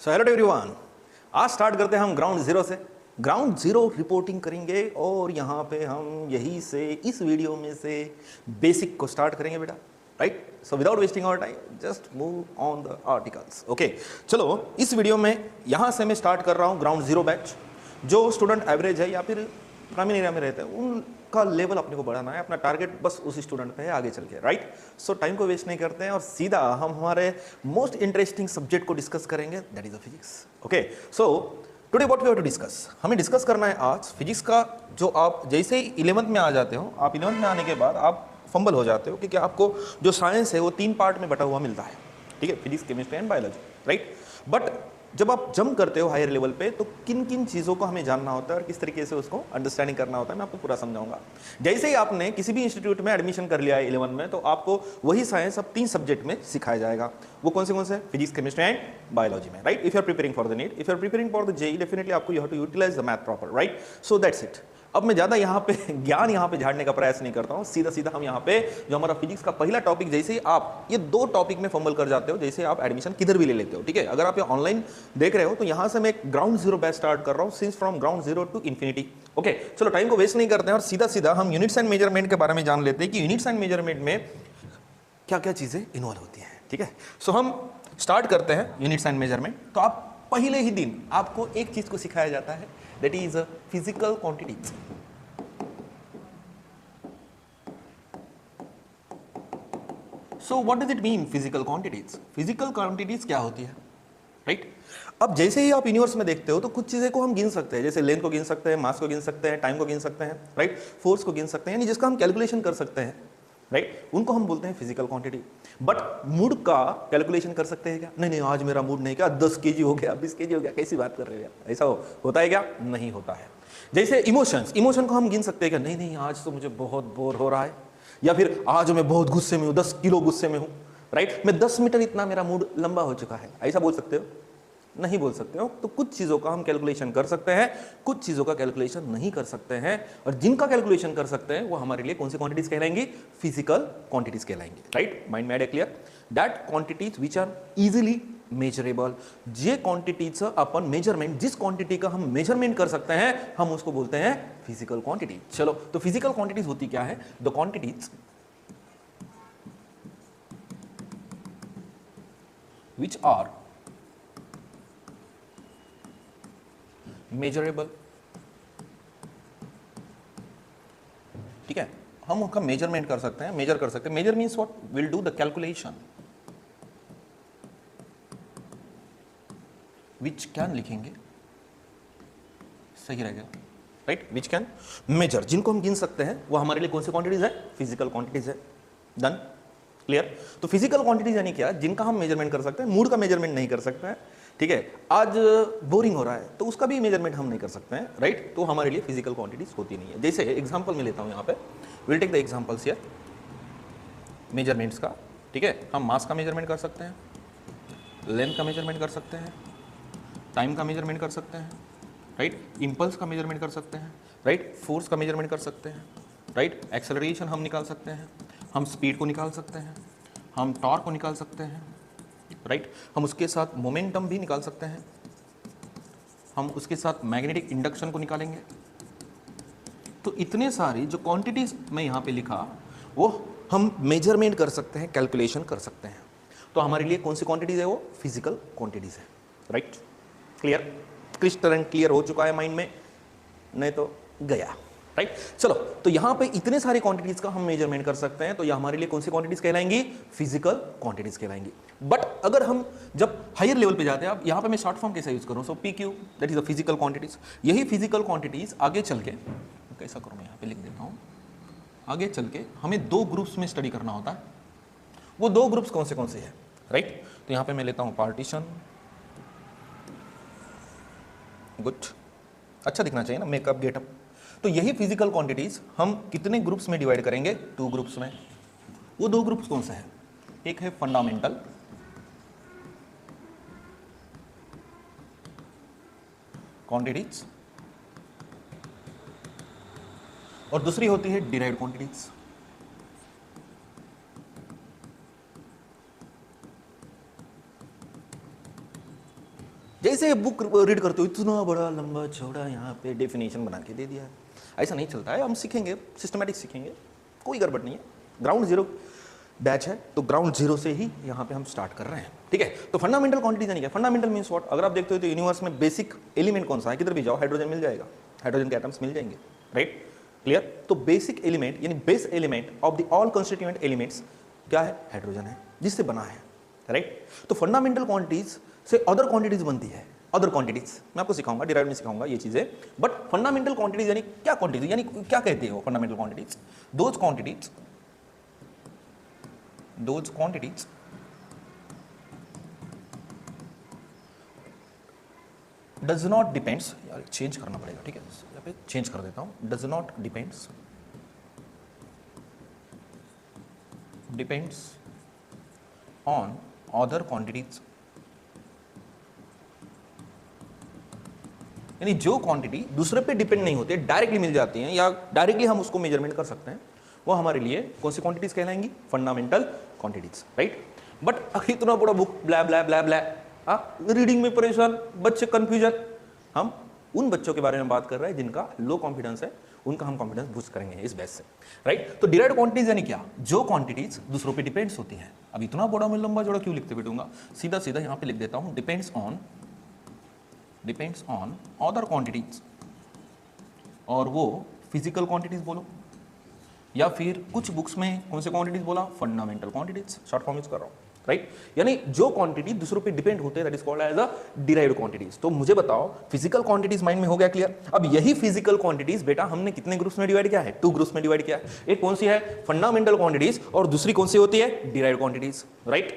So hello everyone, आज start करते हैं हम ग्राउंड जीरो से। ग्राउंड जीरो रिपोर्टिंग करेंगे और यहाँ पे हम यही से इस वीडियो में से बेसिक को स्टार्ट करेंगे बेटा, right. So without wasting our time just move on the articles. Okay, चलो इस वीडियो में यहाँ से मैं स्टार्ट कर रहा हूँ ग्राउंड जीरो बैच। जो स्टूडेंट एवरेज है या फिर ग्रामीण एरिया में रहते हैं उनका लेवल अपने को बढ़ाना है, अपना टारगेट बस उसी स्टूडेंट पे है आगे चल के, राइट। सो टाइम को वेस्ट नहीं करते हैं और सीधा हम हमारे मोस्ट इंटरेस्टिंग सब्जेक्ट को डिस्कस करेंगे, that is the physics. Okay, so today what we have to discuss, हमें डिस्कस करना है आज फिजिक्स का। जो आप जैसे ही 11th में आ जाते हो, आप 11th में आने के बाद आप फंबल हो जाते हो क्योंकि आपको जो साइंस है वो 3 पार्ट में बटा हुआ मिलता है, ठीक है, physics, chemistry and biology, right. But जब आप जंप करते हो हायर लेवल पे तो किन किन चीज़ों को हमें जानना होता है और किस तरीके से उसको अंडरस्टैंडिंग करना होता है, मैं आपको पूरा समझाऊंगा। जैसे ही आपने किसी भी इंस्टीट्यूट में एडमिशन कर लिया है 11 में, तो आपको वही साइंस अब 3 सब्जेक्ट में सिखाया जाएगा। वो कौन से फिजिक्स, केमिस्ट्री एंड बायोलॉजी में, right. If you are preparing for the NEET, if you are preparing for the JEE, definitely आपको you have to utilize the math proper, right. So that's it. अब मैं ज़्यादा यहाँ पे ज्ञान यहाँ पे झाड़ने का प्रयास नहीं करता हूँ, सीधा सीधा हम यहाँ पे जो हमारा फिजिक्स का पहला टॉपिक, जैसे ही आप ये 2 टॉपिक में फंबल कर जाते हो, जैसे आप एडमिशन किधर भी ले लेते हो, ठीक है। अगर आप ये ऑनलाइन देख रहे हो तो यहाँ से मैं ग्राउंड जीरो बैच स्टार्ट कर रहा हूँ, since from ground zero to infinity. Okay, चलो टाइम को वेस्ट नहीं करते हैं और सीधा सीधा हम यूनिट्स एंड मेजरमेंट के बारे में जान लेते हैं कि यूनिट्स एंड मेजरमेंट में क्या क्या चीज़ें इन्वॉल्व होती हैं, ठीक है। सो हम स्टार्ट करते हैं यूनिट्स एंड मेजरमेंट। तो आप पहले ही दिन आपको एक चीज़ को सिखाया जाता है, that is physical quantities. So what does it mean physical quantities? Physical quantities क्या होती है, राइट। अब जैसे ही आप यूनिवर्स में देखते हो तो कुछ चीजें को हम गिन सकते हैं, जैसे लेंथ को गिन सकते हैं, मास को गिन सकते हैं, टाइम को गिन सकते हैं, राइट, फोर्स को गिन सकते हैं, यानी जिसका हम कैलकुलेशन कर सकते हैं, राइट, उनको हम बोलते हैं फिजिकल क्वांटिटी। बट मूड का कैलकुलेशन कर सकते हैं क्या? नहीं नहीं, आज मेरा मूड नहीं, क्या 10 केजी हो गया, 20 केजी हो गया, कैसी बात कर रहे हो, ऐसा होता है क्या? नहीं होता है। जैसे इमोशंस, इमोशन को हम गिन सकते हैं क्या? नहीं नहीं, आज तो मुझे बहुत बोर हो रहा है, या फिर आज मैं बहुत गुस्से में हूं, 10 किलो गुस्से में हूं, राइट, मैं 10 मीटर इतना मेरा मूड लंबा हो चुका है, ऐसा बोल सकते हो? नहीं बोल सकते हो। तो कुछ चीजों का हम कैलकुलेशन कर सकते हैं, कुछ चीजों का कैलकुलेशन नहीं कर सकते हैं, और जिनका कैलकुलेशन कर सकते हैं वो हमारे लिए कौन सी क्वांटिटीज कहलाएंगी? फिजिकल क्वांटिटीज कहलाएंगी, राइट। माइंड में idea clear? That quantities which are easily measurable. जे क्वांटिटीज अपन मेजरमेंट, जिस क्वांटिटी का हम मेजरमेंट कर सकते हैं, हम उसको बोलते हैं फिजिकल क्वांटिटी। चलो, तो फिजिकल क्वांटिटीज होती क्या है? The quantities which are measurable, ठीक है, हम उसका मेजरमेंट कर सकते हैं, मेजर कर सकते हैं। Measure means what? Will do the calculation, which can लिखेंगे, सही रहेगा, राइट, विच कैन मेजर, जिनको हम गिन सकते हैं वो हमारे लिए कौन सी क्वांटिटीज है? फिजिकल क्वांटिटीज है। Done, clear. तो फिजिकल क्वांटिटीज यानी क्या? जिनका हम मेजरमेंट कर सकते हैं, मूड का मेजरमेंट नहीं कर सकते हैं, ठीक है। आज बोरिंग हो रहा है तो उसका भी मेजरमेंट हम नहीं कर सकते हैं, राइट। तो हमारे लिए फिजिकल क्वांटिटीज होती नहीं है। जैसे एग्जांपल में लेता हूं, यहाँ पे will take the examples here, measurements का, ठीक है। हम मास का मेजरमेंट कर सकते हैं, लेंथ का मेजरमेंट कर सकते हैं, टाइम का मेजरमेंट कर सकते हैं, राइट, इंपल्स का मेजरमेंट कर सकते हैं, राइट, फोर्स का मेजरमेंट कर सकते हैं, राइट, एक्सेलरेशन हम निकाल सकते हैं, हम स्पीड को निकाल सकते हैं, हम टॉर्क को निकाल सकते हैं, राइट, हम उसके साथ मोमेंटम भी निकाल सकते हैं, हम उसके साथ मैग्नेटिक इंडक्शन को निकालेंगे। तो इतने सारी जो क्वांटिटीज मैं यहाँ पे लिखा वो हम मेजरमेंट कर सकते हैं, कैलकुलेशन कर सकते हैं। तो हमारे लिए कौन सी क्वांटिटीज है? वो फिजिकल क्वांटिटीज है, right. Clear, crystal and clear हो चुका है माइंड में? नहीं तो गया, राइट। चलो, तो यहां पे इतने सारे क्वांटिटीज का हम मेजरमेंट कर सकते हैं, तो ये हमारे लिए कौन सी क्वांटिटीज कहलाएंगी? फिजिकल क्वांटिटीज कहलाएंगी। बट अगर हम जब हायर लेवल पे जाते हैं, अब यहां पे मैं शॉर्ट फॉर्म कैसे यूज करूं? सो PQ, that is the physical quantities. यही फिजिकल क्वांटिटीज आगे चल के, कैसा करूं मैं, यहां पे लिख देता हूं, आगे चल के हमें 2 ग्रुप्स में स्टडी करना होता है। वो 2 ग्रुप्स कौन से हैं, राइट। तो यहां पे मैं लेता हूं पार्टीशन, गुड, अच्छा दिखना चाहिए ना, मेकअप, गेटअप। तो यही फिजिकल क्वांटिटीज हम कितने ग्रुप्स में डिवाइड करेंगे? 2 ग्रुप्स में। वो 2 ग्रुप्स कौन से हैं? एक है फंडामेंटल क्वांटिटीज और दूसरी होती है डिराइव्ड क्वांटिटीज। जैसे बुक रीड करते हो इतना बड़ा लंबा चौड़ा यहाँ पे डेफिनेशन बना के दे दिया है, ऐसा नहीं चलता है। हम सीखेंगे, सिस्टमैटिक सीखेंगे, कोई गड़बड़ नहीं है। ग्राउंड जीरो बैच है तो ग्राउंड जीरो से ही यहाँ पे हम स्टार्ट कर रहे हैं, ठीक है। तो फंडामेंटल क्वांटिटीज यानी क्या? Fundamental means what? अगर आप देखते हो तो यूनिवर्स में बेसिक एलिमेंट कौन सा है? किधर भी जाओ हाइड्रोजन मिल जाएगा, हाइड्रोजन के एटम्स मिल जाएंगे, राइट, क्लियर। तो बेसिक एलिमेंट यानी base element of the all constituent elements क्या है? हाइड्रोजन है, जिससे बना है, राइट। तो फंडामेंटल क्वांटिटीज से अदर क्वांटिटीज बनती है, अदर क्वांटिटीज मैं आपको सिखाऊंगा, डिराइव में सिखाऊंगा ये चीजें। बट फंडामेंटल क्वांटिटीज यानी क्या? क्वांटिटीज यानी क्या कहते हो fundamental quantities? Those quantities does not depends, यार चेंज करना पड़ेगा, ठीक है, यहाँ पे चेंज कर देता हूं, does not depends on other quantities, यानी जो क्वांटिटी दूसरे पे डिपेंड नहीं होते, डायरेक्टली मिल जाती हैं या डायरेक्टली हम उसको मेजरमेंट कर सकते हैं, वो हमारे लिए कौन सी क्वांटिटीज कहलाएंगी? Fundamental quantities, right. बट इतना बड़ा बुक ब्लै ब्लै ब्लै ब्लै, रीडिंग में परेशान, बच्चे कंफ्यूजन। हम उन बच्चों के बारे में बात कर रहे हैं जिनका लो कॉन्फिडेंस है, उनका हम कॉन्फिडेंस बूस्ट करेंगे इस बेस से, राइट। तो डिराइव्ड क्वांटिटीज यानी क्या? जो क्वांटिटीज दूसरों पे डिपेंड्स होती हैं। अब इतना बड़ा मैं लंबा जोड़ा क्यों लिखते बैठूंगा, सीधा सीधा यहाँ पे लिख देता हूँ, डिपेंड्स ऑन अदर क्वांटिटीज, और वो फिजिकल क्वांटिटीज बोलो, या फिर कुछ बुक्स में कौन से क्वांटिटीज बोला? Fundamental quantities, short form use कर रहा हूं, राइट। यानी जो क्वांटिटी दूसरों पे डिपेंड होते हैं, that is called as a derived quantities. तो मुझे बताओ, फिजिकल क्वांटिटीज माइंड में हो गया क्लियर? अब यही फिजिकल क्वांटिटीज बेटा हमने कितने ग्रुप्स में डिवाइड किया है? 2 ग्रुप्स में डिवाइड किया है। एक कौन सी है? फंडामेंटल क्वांटिटीज, और दूसरी कौन सी होती है? Derived quantities, right,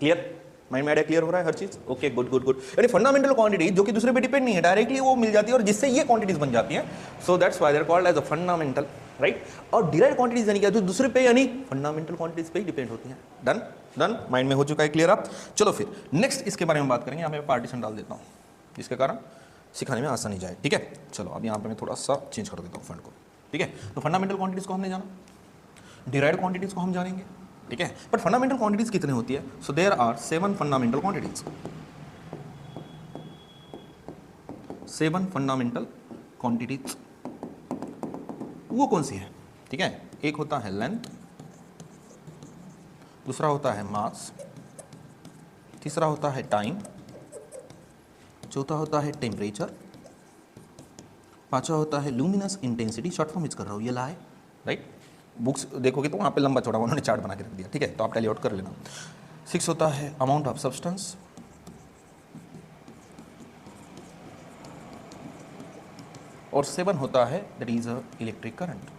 clear? Mind में आइडिया क्लियर हो रहा है हर चीज? Okay, good good good. यानी फंडामेंटल क्वांटिटी जो कि दूसरे पे डिपेंड नहीं है, डायरेक्टली वो मिल जाती है और जिससे ये क्वांटिटीज बन जाती हैं, so that's why they are called as a fundamental, right. और डिराइव्ड क्वांटिटीज यानी क्या? जो दूसरे पे यानी फंडामेंटल क्वांटिटीज पे ही डिपेंड होती हैं। डन डन, माइंड में हो चुका है क्लियर आप? चलो फिर नेक्स्ट इसके बारे में बात करेंगे। यहाँ मैं पार्टीशन डाल देता हूँ, इसके कारण सिखाने में आसानी जाए, ठीक है। चलो अब यहाँ पे मैं थोड़ा सा चेंज कर देता हूँ फंड को, ठीक है। तो फंडामेंटल क्वांटिटीज को हमने जाना, डिराइव्ड क्वांटिटीज को हम जानेंगे, ठीक है। बट फंडामेंटल क्वांटिटीज कितनी होती है? So there are 7 fundamental quantities, 7 fundamental quantities. वो कौन सी है? ठीक है, एक होता है लेंथ, दूसरा होता है मास, तीसरा होता है टाइम, चौथा होता है टेम्परेचर, पांचवा होता है luminous intensity, short form use कर रहा हूँ, ये ला है, राइट। बुक्स देखोगे तो वहाँ पे लंबा चौड़ा उन्होंने चार्ट बना के रख दिया, ठीक है, तो आप टैली आउट कर लेना। 6 होता है अमाउंट ऑफ सब्सटेंस, और 7 होता है that is a electric current.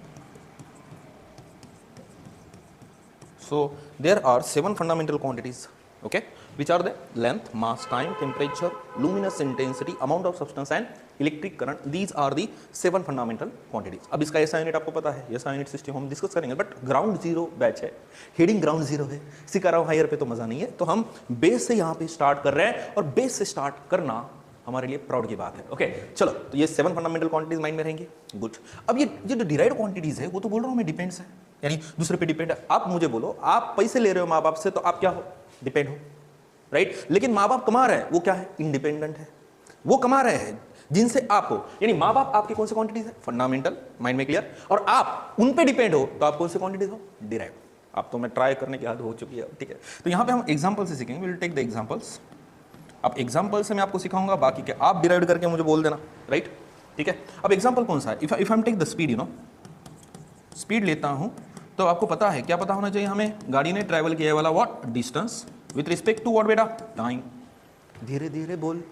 So there are 7 fundamental quantities, okay, which are the length, mass, time, temperature, luminous intensity, amount of substance and electric current. These are the 7 fundamental quantities. अब इसका SI unit आपको पता है, SI unit system हम discuss करेंगे, but ground zero batch है, heading ground zero है, सिखा रहा हूँ हायर पे तो मजा नहीं है, तो हम बेस से यहाँ पे स्टार्ट कर रहे हैं, और बेस से स्टार्ट करना हमारे लिए प्राउड की बात है, ओके। चलो, तो ये 7 फंडामेंटल क्वांटिटीज माइंड में रहेंगी, गुड। अब ये जो डिराइव्ड क्वांटिटीज है वो तो बोल रहा हूँ मैं डिपेंड्स है, यानी दूसरे पे डिपेंड है। आप मुझे बोलो, आप पैसे ले रहे हो माँ बाप से, तो आप क्या हो? डिपेंड हो, राइट। लेकिन माँ बाप कमा रहे हैं, वो क्या है? इंडिपेंडेंट है, वो कमा रहे हैं जिनसे आप हो, यानी माँ बाप आपकी कौन सी क्वांटिटीज है? फंडामेंटल, माइंड में क्लियर। और आप उन पे डिपेंड हो, तो आप कौन सी क्वांटिटीज हो? डिराइव्ड। आप तो मैं ट्राई करने की आदत हो चुकी है, ठीक है। तो यहाँ पे हम एग्जाम्पल से सीखेंगे, विल टेक द एग्जाम्पल्स। अब एग्जाम्पल से मैं आपको सिखाऊंगा, बाकी के आप डिराइव करके मुझे बोल देना, राइट, ठीक है। अब एग्जाम्पल कौन सा है? If I am take the speed, you know, speed लेता हूं, तो आपको पता है क्या पता होना चाहिए हमें? गाड़ी ने ट्रैवल किया वाला what? Distance with respect to what बेटा? टाइम। धीरे धीरे बोल,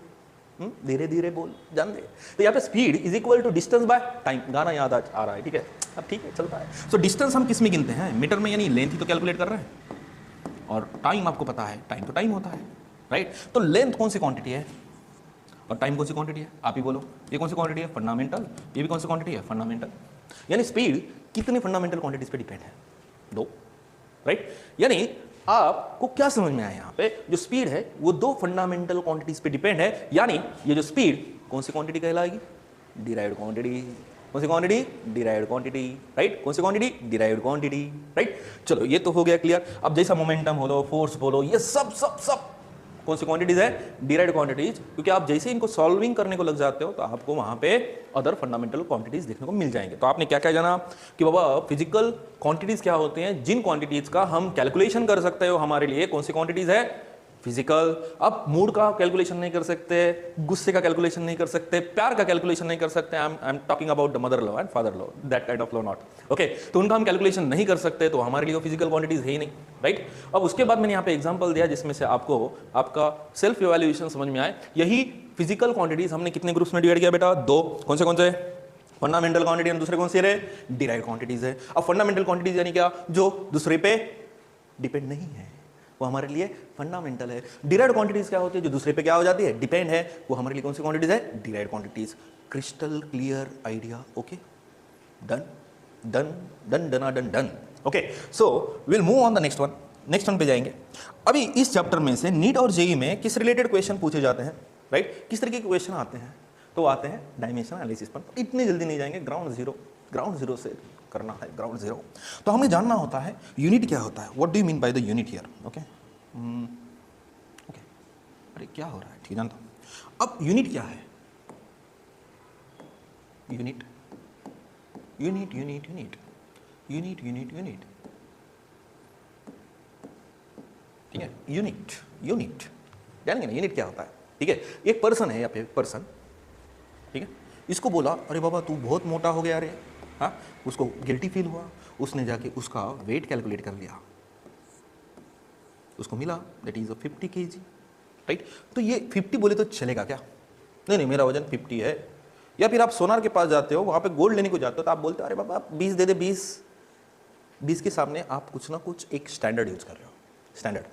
धीरे धीरे बोल, जान दे। तो यहाँ पे speed is equal to distance by time, गाना याद आ रहा है, ठीक है। अब ठीक है, चलता है। सो डिस्टेंस हम किस में गिनते हैं? मीटर में, यानी लेंथ ही तो कैलकुलेट कर रहे हैं, और टाइम आपको पता है, टाइम तो टाइम होता है, राइट। तो लेंथ कौन सी क्वांटिटी है और टाइम कौन सी क्वांटिटी है? आप ही बोलो, ये कौन सी क्वांटिटी है? फंडामेंटल। ये भी कौन सी क्वांटिटी है? फंडामेंटल। यानी स्पीड कितनी फंडामेंटल क्वांटिटीज पे डिपेंड है? 2, राइट। यानी आपको क्या समझ में आया यहाँ पे? जो स्पीड है वो 2 फंडामेंटल क्वांटिटीज पे डिपेंड है, यानी ये जो स्पीड कौन सी क्वांटिटी कहलाएगी? Derived quantity. कौन सी क्वांटिटी? Derived quantity, right. कौन सी क्वांटिटी? Derived quantity, right. चलो, ये तो हो गया क्लियर। अब जैसा मोमेंटम बोलो, फोर्स बोलो, ये सब सब सब कौन सी क्वांटिटीज है? डिराइव्ड क्वांटिटीज, क्योंकि आप जैसे इनको सॉल्विंग करने को लग जाते हो तो आपको वहां पे अदर फंडामेंटल क्वांटिटीज देखने को मिल जाएंगे। तो आपने क्या क्या जाना कि बाबा फिजिकल क्वांटिटीज क्या होते हैं, जिन क्वांटिटीज का हम कैलकुलेशन कर सकते हो, हमारे लिए कौन सी क्वांटिटीज है? फिजिकल। अब मूड का कैलकुलेशन नहीं कर सकते, गुस्से का कैलकुलेशन नहीं कर सकते, प्यार का कैलकुलेशन नहीं कर सकते। I am talking about the mother love and father love, that kind of love not, okay. तो उनका हम कैलकुलेशन नहीं कर सकते, तो हमारे लिए फिजिकल क्वांटिटीज है ही नहीं, राइट। अब उसके बाद मैंने यहाँ पे एग्जांपल दिया जिसमें से आपको आपका सेल्फ इवैल्यूएशन समझ में आए। यही फिजिकल क्वांटिटीज हमने कितने ग्रुप्स में डिवाइड किया बेटा? 2। कौन से? फंडामेंटल क्वांटिटी और दूसरे कौन से रहे? डिराइव्ड क्वांटिटीज है। अब फंडामेंटल क्वांटिटीज यानी क्या? जो दूसरे पे डिपेंड नहीं है, वो हमारे लिए फंडामेंटल है। डिराइव्ड क्वांटिटीज क्या होती है? जो दूसरे पे क्या हो जाती है? डिपेंड है, वो हमारे लिए कौन सी क्वांटिटीज है? Derived quantities. Crystal clear idea, okay. Done done done done done done, okay. So will move on the next one. Next one पे जाएंगे। अभी इस चैप्टर में से नीट और जेईई में किस रिलेटेड क्वेश्चन पूछे जाते हैं, राइट? किस तरीके के क्वेश्चन आते हैं? तो आते हैं डायमेंशन एनालिसिस पर। इतनी जल्दी नहीं जाएंगे, ग्राउंड जीरो से करना है, ग्राउंड जीरो। तो हमें जानना होता है यूनिट क्या होता है। What do you mean by the unit here, okay. Okay, अरे क्या हो रहा है? ठीक जानता हूं। अब यूनिट क्या है? Unit unit unit unit unit unit unit, ठीक है। यूनिट यूनिट जानेंगे ना यूनिट क्या होता है, ठीक है। एक पर्सन है, या फिर पर्सन, ठीक है। इसको बोला अरे बाबा तू बहुत मोटा हो गया रे, हाँ। उसको गिल्टी फील हुआ, उसने जाके उसका वेट कैलकुलेट कर लिया, उसको मिला दैट इज 50 kg, राइट। तो ये 50 बोले तो चलेगा क्या? नहीं मेरा वजन 50 है। या फिर आप सोनार के पास जाते हो, वहां पे गोल्ड लेने को जाते हो, तो आप बोलते हो अरे बाबा 20 दे दे। 20 के सामने आप कुछ ना कुछ एक स्टैंडर्ड यूज कर रहे हो, स्टैंडर्ड।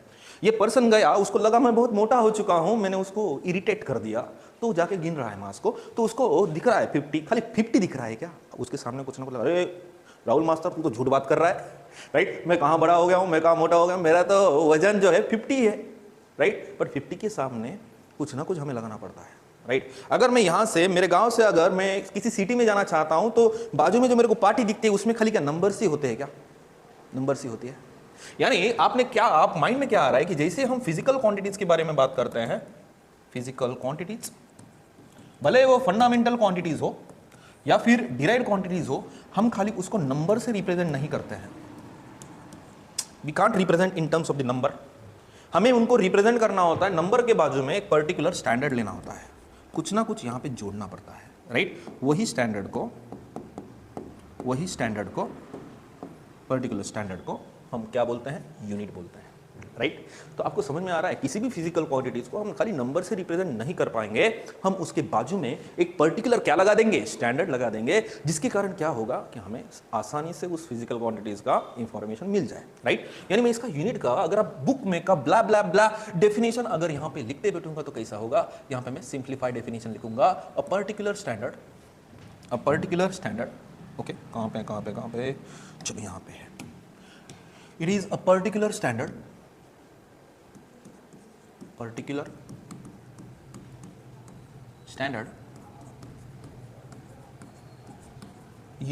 ये पर्सन गया, उसको लगा मैं बहुत मोटा हो चुका हूं, मैंने उसको इरिटेट कर दिया, तो जाके गिन रहा है मास को, तो उसको दिख रहा है 50, खाली 50 दिख रहा है क्या? उसके सामने कुछ ना कुछ, अरे राहुल मास्टर तू तो झूठ बात कर रहा है, राइट। मैं कहाँ बड़ा हो गया हूँ, मैं कहाँ मोटा हो गया, मेरा तो वजन जो है 50 है, राइट। बट 50 के सामने कुछ ना कुछ हमें लगाना पड़ता है, राइट। अगर मैं यहाँ से, मेरे गांव से अगर मैं किसी सिटी में जाना चाहता हूँ, तो बाजू में जो मेरे को पार्टी दिखती है उसमें खाली क्या नंबर्स ही होते हैं क्या? नंबर्स ही होती है। यानी आपने क्या, आप माइंड में क्या आ रहा है कि जैसे हम फिजिकल क्वांटिटीज के बारे में बात करते हैं, फिजिकल क्वांटिटीज, भले वो फंडामेंटल क्वांटिटीज हो या फिर डिराइव्ड क्वांटिटीज हो, हम खाली उसको नंबर से रिप्रेजेंट नहीं करते हैं। We can't represent in terms of the number. हमें उनको रिप्रेजेंट करना होता है, नंबर के बाजू में एक पर्टिकुलर स्टैंडर्ड लेना होता है, कुछ ना कुछ यहां पे जोड़ना पड़ता है, राइट। वही स्टैंडर्ड को पर्टिकुलर स्टैंडर्ड को हम क्या बोलते हैं? यूनिट बोलते हैं, राइट। तो आपको समझ में आ रहा है, किसी भी फिजिकल क्वांटिटीज को हम खाली नंबर से रिप्रेजेंट नहीं कर पाएंगे, हम उसके बाजू में एक पर्टिकुलर क्या लगा देंगे? स्टैंडर्ड लगा देंगे, जिसके कारण क्या होगा कि हमें आसानी से उस फिजिकल क्वांटिटीज का इंफॉर्मेशन मिल जाए, राइट। यानी मैं इसका यूनिट का, अगर आप बुक में का ब्ला ब्ला ब्ला डेफिनेशन अगर यहाँ पे लिखते बैठूंगा तो कैसा होगा? यहाँ पे मैं सिंप्लीफाइड डेफिनेशन लिखूंगा, अ पर्टिकुलर स्टैंडर्ड, ओके। कहाँ पे? चलो यहाँ पे है। It is a particular standard,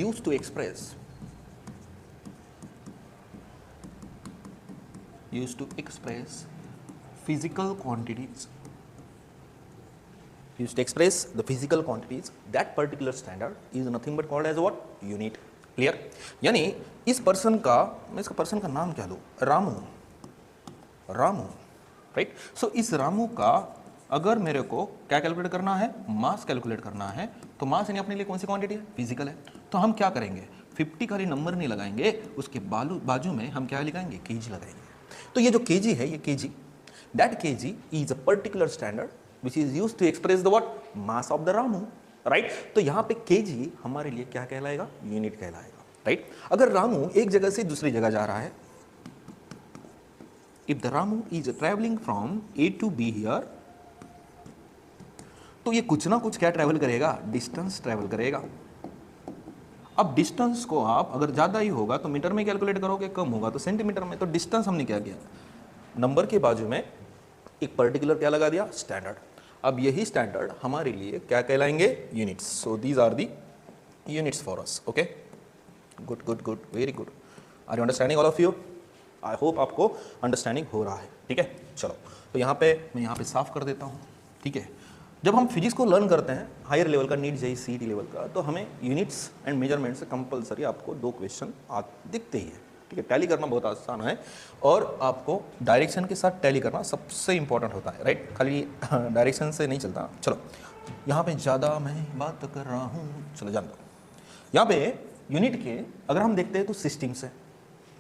used to express physical quantities, used to express the physical quantities. That particular standard is nothing but called as what? Unit. Clear? यानी इस person का, मैं इसका पर्सन का नाम क्या लूँ? रामू, राइट। सो इस रामू का अगर मेरे को क्या कैलकुलेट करना है? मास कैलकुलेट करना है, तो मास यानी अपने लिए कौन सी क्वांटिटी है? फिजिकल है। तो हम क्या करेंगे? 50 खाली नंबर नहीं लगाएंगे, उसके बाजू में हम क्या लगाएंगे? केजी लगाएंगे। तो ये जो केजी है, ये KG, that KG is a particular standard which is used to express the what? Mass of the रामू, राइट। तो यहाँ पे केजी हमारे लिए क्या कहलाएगा? यूनिट कहलाएगा, राइट। अगर रामू एक जगह से दूसरी जगह जा रहा है, if the Ramu is traveling from A to B here, तो ये कुछ ना कुछ क्या ट्रैवल करेगा? डिस्टेंस ट्रैवल करेगा। अब डिस्टेंस को आप अगर ज़्यादा ही होगा तो मीटर में कैलकुलेट करोगे, कम होगा तो सेंटीमीटर में। तो डिस्टेंस हमने क्या किया? नंबर के बाजू में एक पर्टिकुलर क्या लगा दिया? स्टैंडर्ड। अब यही स्टैंडर्ड हमारे लिए क्या कहलाएंगे? Units. So these are the units for us, okay. Good, very good. Are you understanding all of you? I hope आपको अंडरस्टैंडिंग हो रहा है, ठीक है। चलो, तो यहाँ पे मैं यहाँ पे साफ कर देता हूँ, ठीक है। जब हम फिजिक्स को लर्न करते हैं हायर लेवल का, नीट जेई सीईटी लेवल का, तो हमें यूनिट्स एंड मेजरमेंट से कंपलसरी आपको 2 क्वेश्चन दिखते ही है, ठीक है। टैली करना बहुत आसान है और आपको डायरेक्शन के साथ टैली करना सबसे इंपॉर्टेंट होता है, राइट। खाली डायरेक्शन से नहीं चलता। चलो, यहाँ पे ज़्यादा मैं बात कर रहा हूँ, चलो जान दो। यहाँ पे यूनिट के अगर हम देखते हैं तो सिस्टम्स है,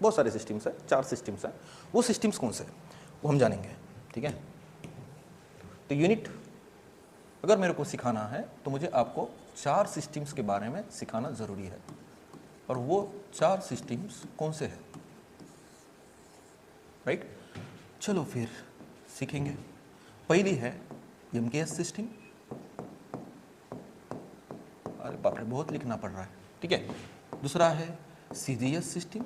बहुत सारे सिस्टम्स है, 4 सिस्टम्स है। वो सिस्टम्स कौन से वो हम जानेंगे, ठीक है। तो यूनिट अगर मेरे को सिखाना है तो मुझे आपको 4 सिस्टम्स के बारे में सिखाना ज़रूरी है, और वो 4 सिस्टम्स कौन से हैं, राइट। चलो फिर सीखेंगे। पहली है एमकेएस सिस्टम, अरे बाप रे बहुत लिखना पड़ रहा है, ठीक है। दूसरा है सीजीएस सिस्टम,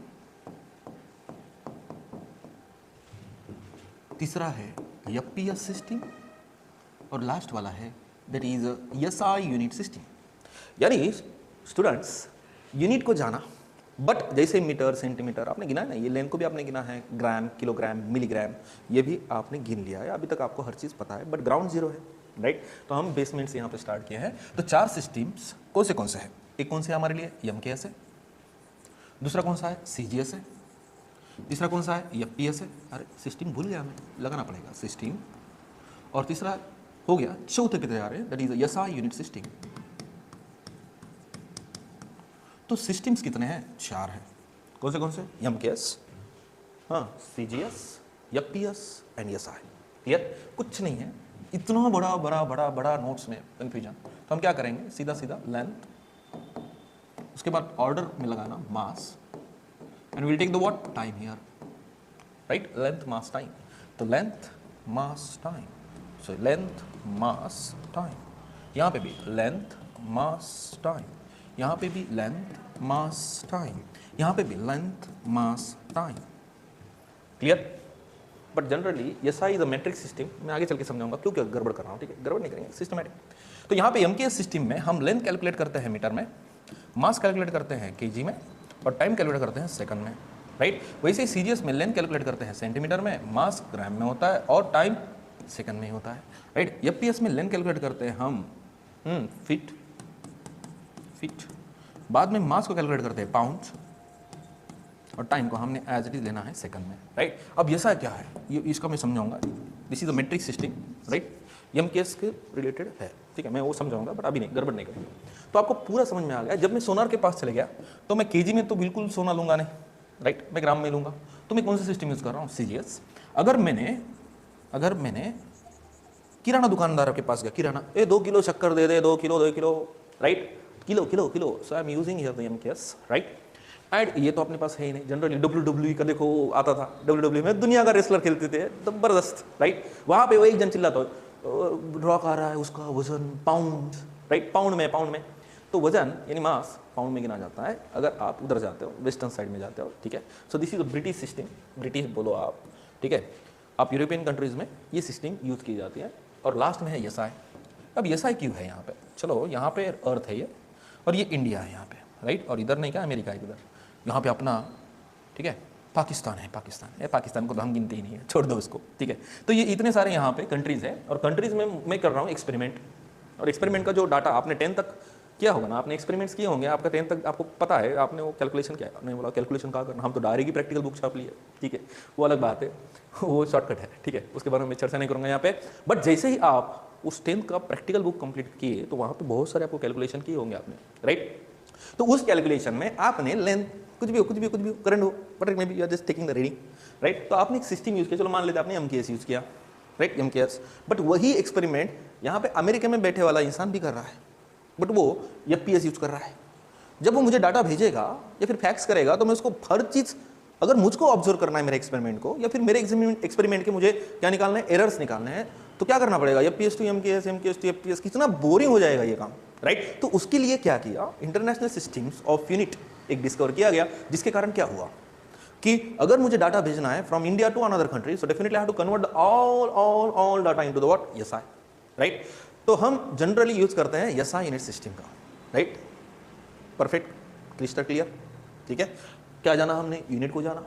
तीसरा है एफपीएस सिस्टम, और लास्ट वाला है that is SI unit system. यानी स्टूडेंट्स, यूनिट को जाना, बट जैसे मीटर सेंटीमीटर आपने गिना है ना, ये लेन को भी आपने गिना है, ग्राम किलोग्राम मिलीग्राम ये भी आपने गिन लिया है, अभी तक आपको हर चीज़ पता है, बट ग्राउंड जीरो है, राइट। तो हम बेसमेंट से यहाँ पे स्टार्ट किए हैं। तो 4 सिस्टम्स कौन से हैं, एक कौन से हमारे लिए एमकेएस है, दूसरा कौन सा है सीजीएस है, तीसरा कौन सा है एफपीएस है, अरे सिस्टम भूल गया मैं, लगाना पड़ेगा सिस्टम, और तीसरा हो गया चौथे के तैयार है that is SI unit system. तो सिस्टम्स कितने हैं, 4 हैं। कौन से एमकेएस, हाँ CGS, FPS and SI. Clear, कुछ नहीं है इतना बड़ा नोट्स में कंफ्यूजन। तो हम क्या करेंगे, सीधा सीधा लेंथ, उसके बाद ऑर्डर में लगाना mass, and will take the what time here, right, length mass time. तो length mass time, so length mass time, यहाँ पे भी लेंथ मास टाइम, यहाँ पे भी लेंथ मास टाइम, यहाँ पे भी length mass time. Clear. But generally SI is a matric system, मैं आगे चल के समझाऊंगा क्यों क्या गड़बड़ कर रहा हूँ, ठीक है, गड़बड़ नहीं करेंगे, सिस्टमैटिक। तो यहाँ पे एमकेएस सिस्टम में हम लेंथ कैलकुलेट करते हैं मीटर में, मास कैलकुलेट करते हैं केजी में, और टाइम कैलकुलेट करते हैं सेकंड में, राइट। वैसे ही सीजीएस में लेंथ कैलकुलेट करते हैं सेंटीमीटर में, मास ग्राम में होता है, और टाइम सेकंड में ही होता है, राइट। एफपीएस में लेंथ कैलकुलेट करते हैं हम फीट, बाद में मास को कैलकुलेट करते हैं पाउंड, और टाइम को हमने एज इट इज लेना है सेकंड में, राइट। अब ऐसा क्या है, ये इसका मैं समझाऊंगा, this is a matric system, right, MKS के रिलेटेड है, ठीक है, मैं वो समझाऊंगा, बट अभी नहीं, गड़बड़ नहीं करेंगे। तो आपको पूरा समझ में आ गया। जब मैं सोनार के पास चले गया तो मैं केजी में तो बिल्कुल सोना लूंगा नहीं, राइट, मैं ग्राम में लूंगा। तो मैं कौन सा सिस्टम यूज कर रहा हूँ, सीजीएस। अगर मैंने किराना दुकानदार के पास गया, किराना 2 किलो शक्कर दे दे, 2 kilo, right, kilo, so I am using here the MKS, right. And ये तो अपने पास है ही नहीं, जनरली WWE का देखो आता था, WWE में दुनिया का रेसलर खेलते थे, जबरदस्त, राइट। वहाँ पे वो एक जन चिल्लाता रॉक आ रहा है, उसका वजन पाउंड, राइट, पाउंड में। तो वजन यानी मास पाउंड में गिना जाता है अगर आप उधर जाते हो, वेस्टर्न साइड में जाते हो, ठीक है। सो this is a British system, British बोलो आप, ठीक है। आप यूरोपियन कंट्रीज में ये सिस्टम यूज की जाती है। और लास्ट में है एसआई। अब एसआई क्यों है यहाँ पे, चलो यहाँ पे अर्थ है ये, और ये इंडिया है यहाँ पे, राइट, और इधर नहीं क्या अमेरिका है इधर, यहाँ पे अपना, ठीक है, पाकिस्तान है, पाकिस्तान को तो हम गिनते ही नहीं है, छोड़ दो उसको, ठीक है। तो ये इतने सारे यहाँ पे कंट्रीज है, और कंट्रीज में मैं कर रहा हूँ एक्सपेरिमेंट, और एक्सपेरिमेंट का जो डाटा आपने 10 तक किया होगा ना, आपने एक्सपेरिमेंट्स किए होंगे, आपका 10 तक आपको पता है, आपने वो कैलकुलेशन किया, आपने बोला कैलकुलेशन कहाँ करना, हम तो डायरेक्ट की प्रैक्टिकल बुक छाप ली है, ठीक है, वो अलग बात है, वो शॉर्टकट है, ठीक है, उसके बारे में चर्चा नहीं करूँगा यहाँ पे। बट जैसे ही आप उस 10 का प्रैक्टिकल बुक कंप्लीट किए तो वहाँ पे बहुत सारे आपको कैलकुलेशन किए होंगे आपने, राइट। तो उस कैलकुलेशन में आपने लेंथ कुछ भी हो, करंट हो, but may be you are just taking the reading, right. तो आपने एक सिस्टम यूज किया, चलो मान लेते आपने एमकेएस यूज किया, राइट, एमकेएस। बट वही एक्सपेरिमेंट यहाँ पे अमेरिका में बैठे वाला इंसान भी कर रहा है, बट वो एफपीएस यूज कर रहा है। जब वो मुझे डाटा भेजेगा या फिर फैक्स करेगा तो मैं उसको हर चीज़, अगर मुझको ऑब्जर्व करना है मेरे एक्सपेरिमेंट को, या फिर मेरे एक्सपेरिमेंट के मुझे क्या निकालना है, एरर्स निकालने हैं, तो क्या करना पड़ेगा, FPS to MKS, MKS to FPS, कितना बोरिंग हो जाएगा ये काम, राइट। तो उसके लिए क्या किया, इंटरनेशनल सिस्टम्स ऑफ यूनिट एक डिस्कवर किया गया, जिसके कारण क्या हुआ कि अगर मुझे डाटा भेजना है from India to another country, so definitely I have to convert all data into the what, SI, right. तो हम जनरली यूज करते हैं एसआई यूनिट सिस्टम का, राइट, परफेक्ट, क्रिस्टल क्लियर, ठीक है। क्या जाना हमने, यूनिट को जाना।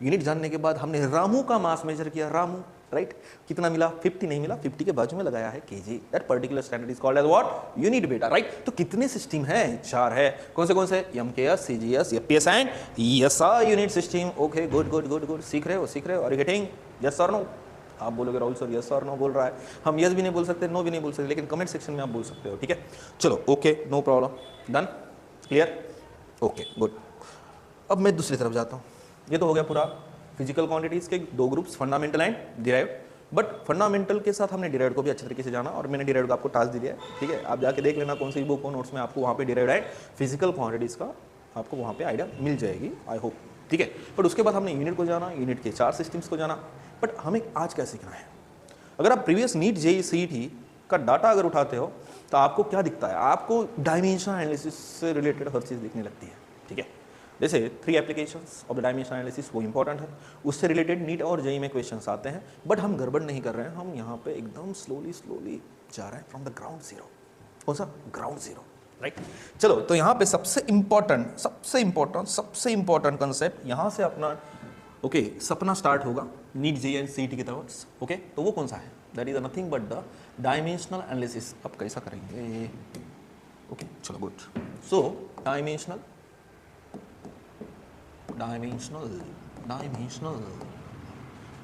यूनिट जानने के बाद हमने रामू का मास मेजर किया, रामू, राइट, कितना मिला, 50 नहीं मिला, 50 के बाजू में लगाया है KG, that particular standard is called as what, unit बेटा, राइट। तो कितने सिस्टम है, 4 है, कौन से, MKS, CGS, FPS and ESI unit system. Okay, good good good good, सीख रहे हो, आर यू गेटिंग, यस और नो। आप बोलोगे राहुल सर यस और नो बोल रहा है, हम यस भी नहीं बोल सकते, नो भी नहीं बोल सकते, लेकिन कमेंट सेक्शन में आप बोल सकते हो, ठीक है। चलो okay, no problem, done, clear, okay good. अब मैं दूसरी तरफ जाता हूँ। ये तो हो गया पूरा फिजिकल क्वांटिटीज के 2 groups, fundamental and derived. But fundamental के साथ हमने डिराइव्ड को भी अच्छे तरीके से जाना, और मैंने डिराइव्ड का आपको टास्क दिया है, ठीक है। आप जाके देख लेना कौन सी बुक और नोट्स में आपको वहाँ पे डिराइव्ड एंड फिजिकल क्वांटिटीज का आपको वहाँ पे आइडिया मिल जाएगी, आई होप, ठीक है। बट उसके बाद हमने यूनिट को जाना, यूनिट के 4 सिस्टम्स को जाना। बट हमें आज क्या सीखना है, अगर आप प्रीवियस नीट जेईई सीईटी का डाटा अगर उठाते हो तो आपको क्या दिखता है, आपको डायमेंशन एनालिसिस से रिलेटेड हर चीज़ दिखने लगती है, ठीक है। जैसे 3 applications of the dimension analysis, वो इंपॉर्टेंट है, उससे रिलेटेड नीट और जेईई में क्वेश्चंस आते हैं। बट हम गड़बड़ नहीं कर रहे हैं, हम यहाँ पे एकदम स्लोली जा रहे हैं फ्रॉम द ग्राउंड जीरो। कौन सा, ग्राउंड जीरो, राइट। चलो, तो यहाँ पे सबसे इंपॉर्टेंट कंसेप्ट यहाँ से अपना ओके सपना स्टार्ट होगा नीट जेईई एंड सीईटी की तरफ। ओके, तो वो कौन सा है, that is nothing but the dimensional analysis. अब कैसा करेंगे, ओके चलो good. So dimensional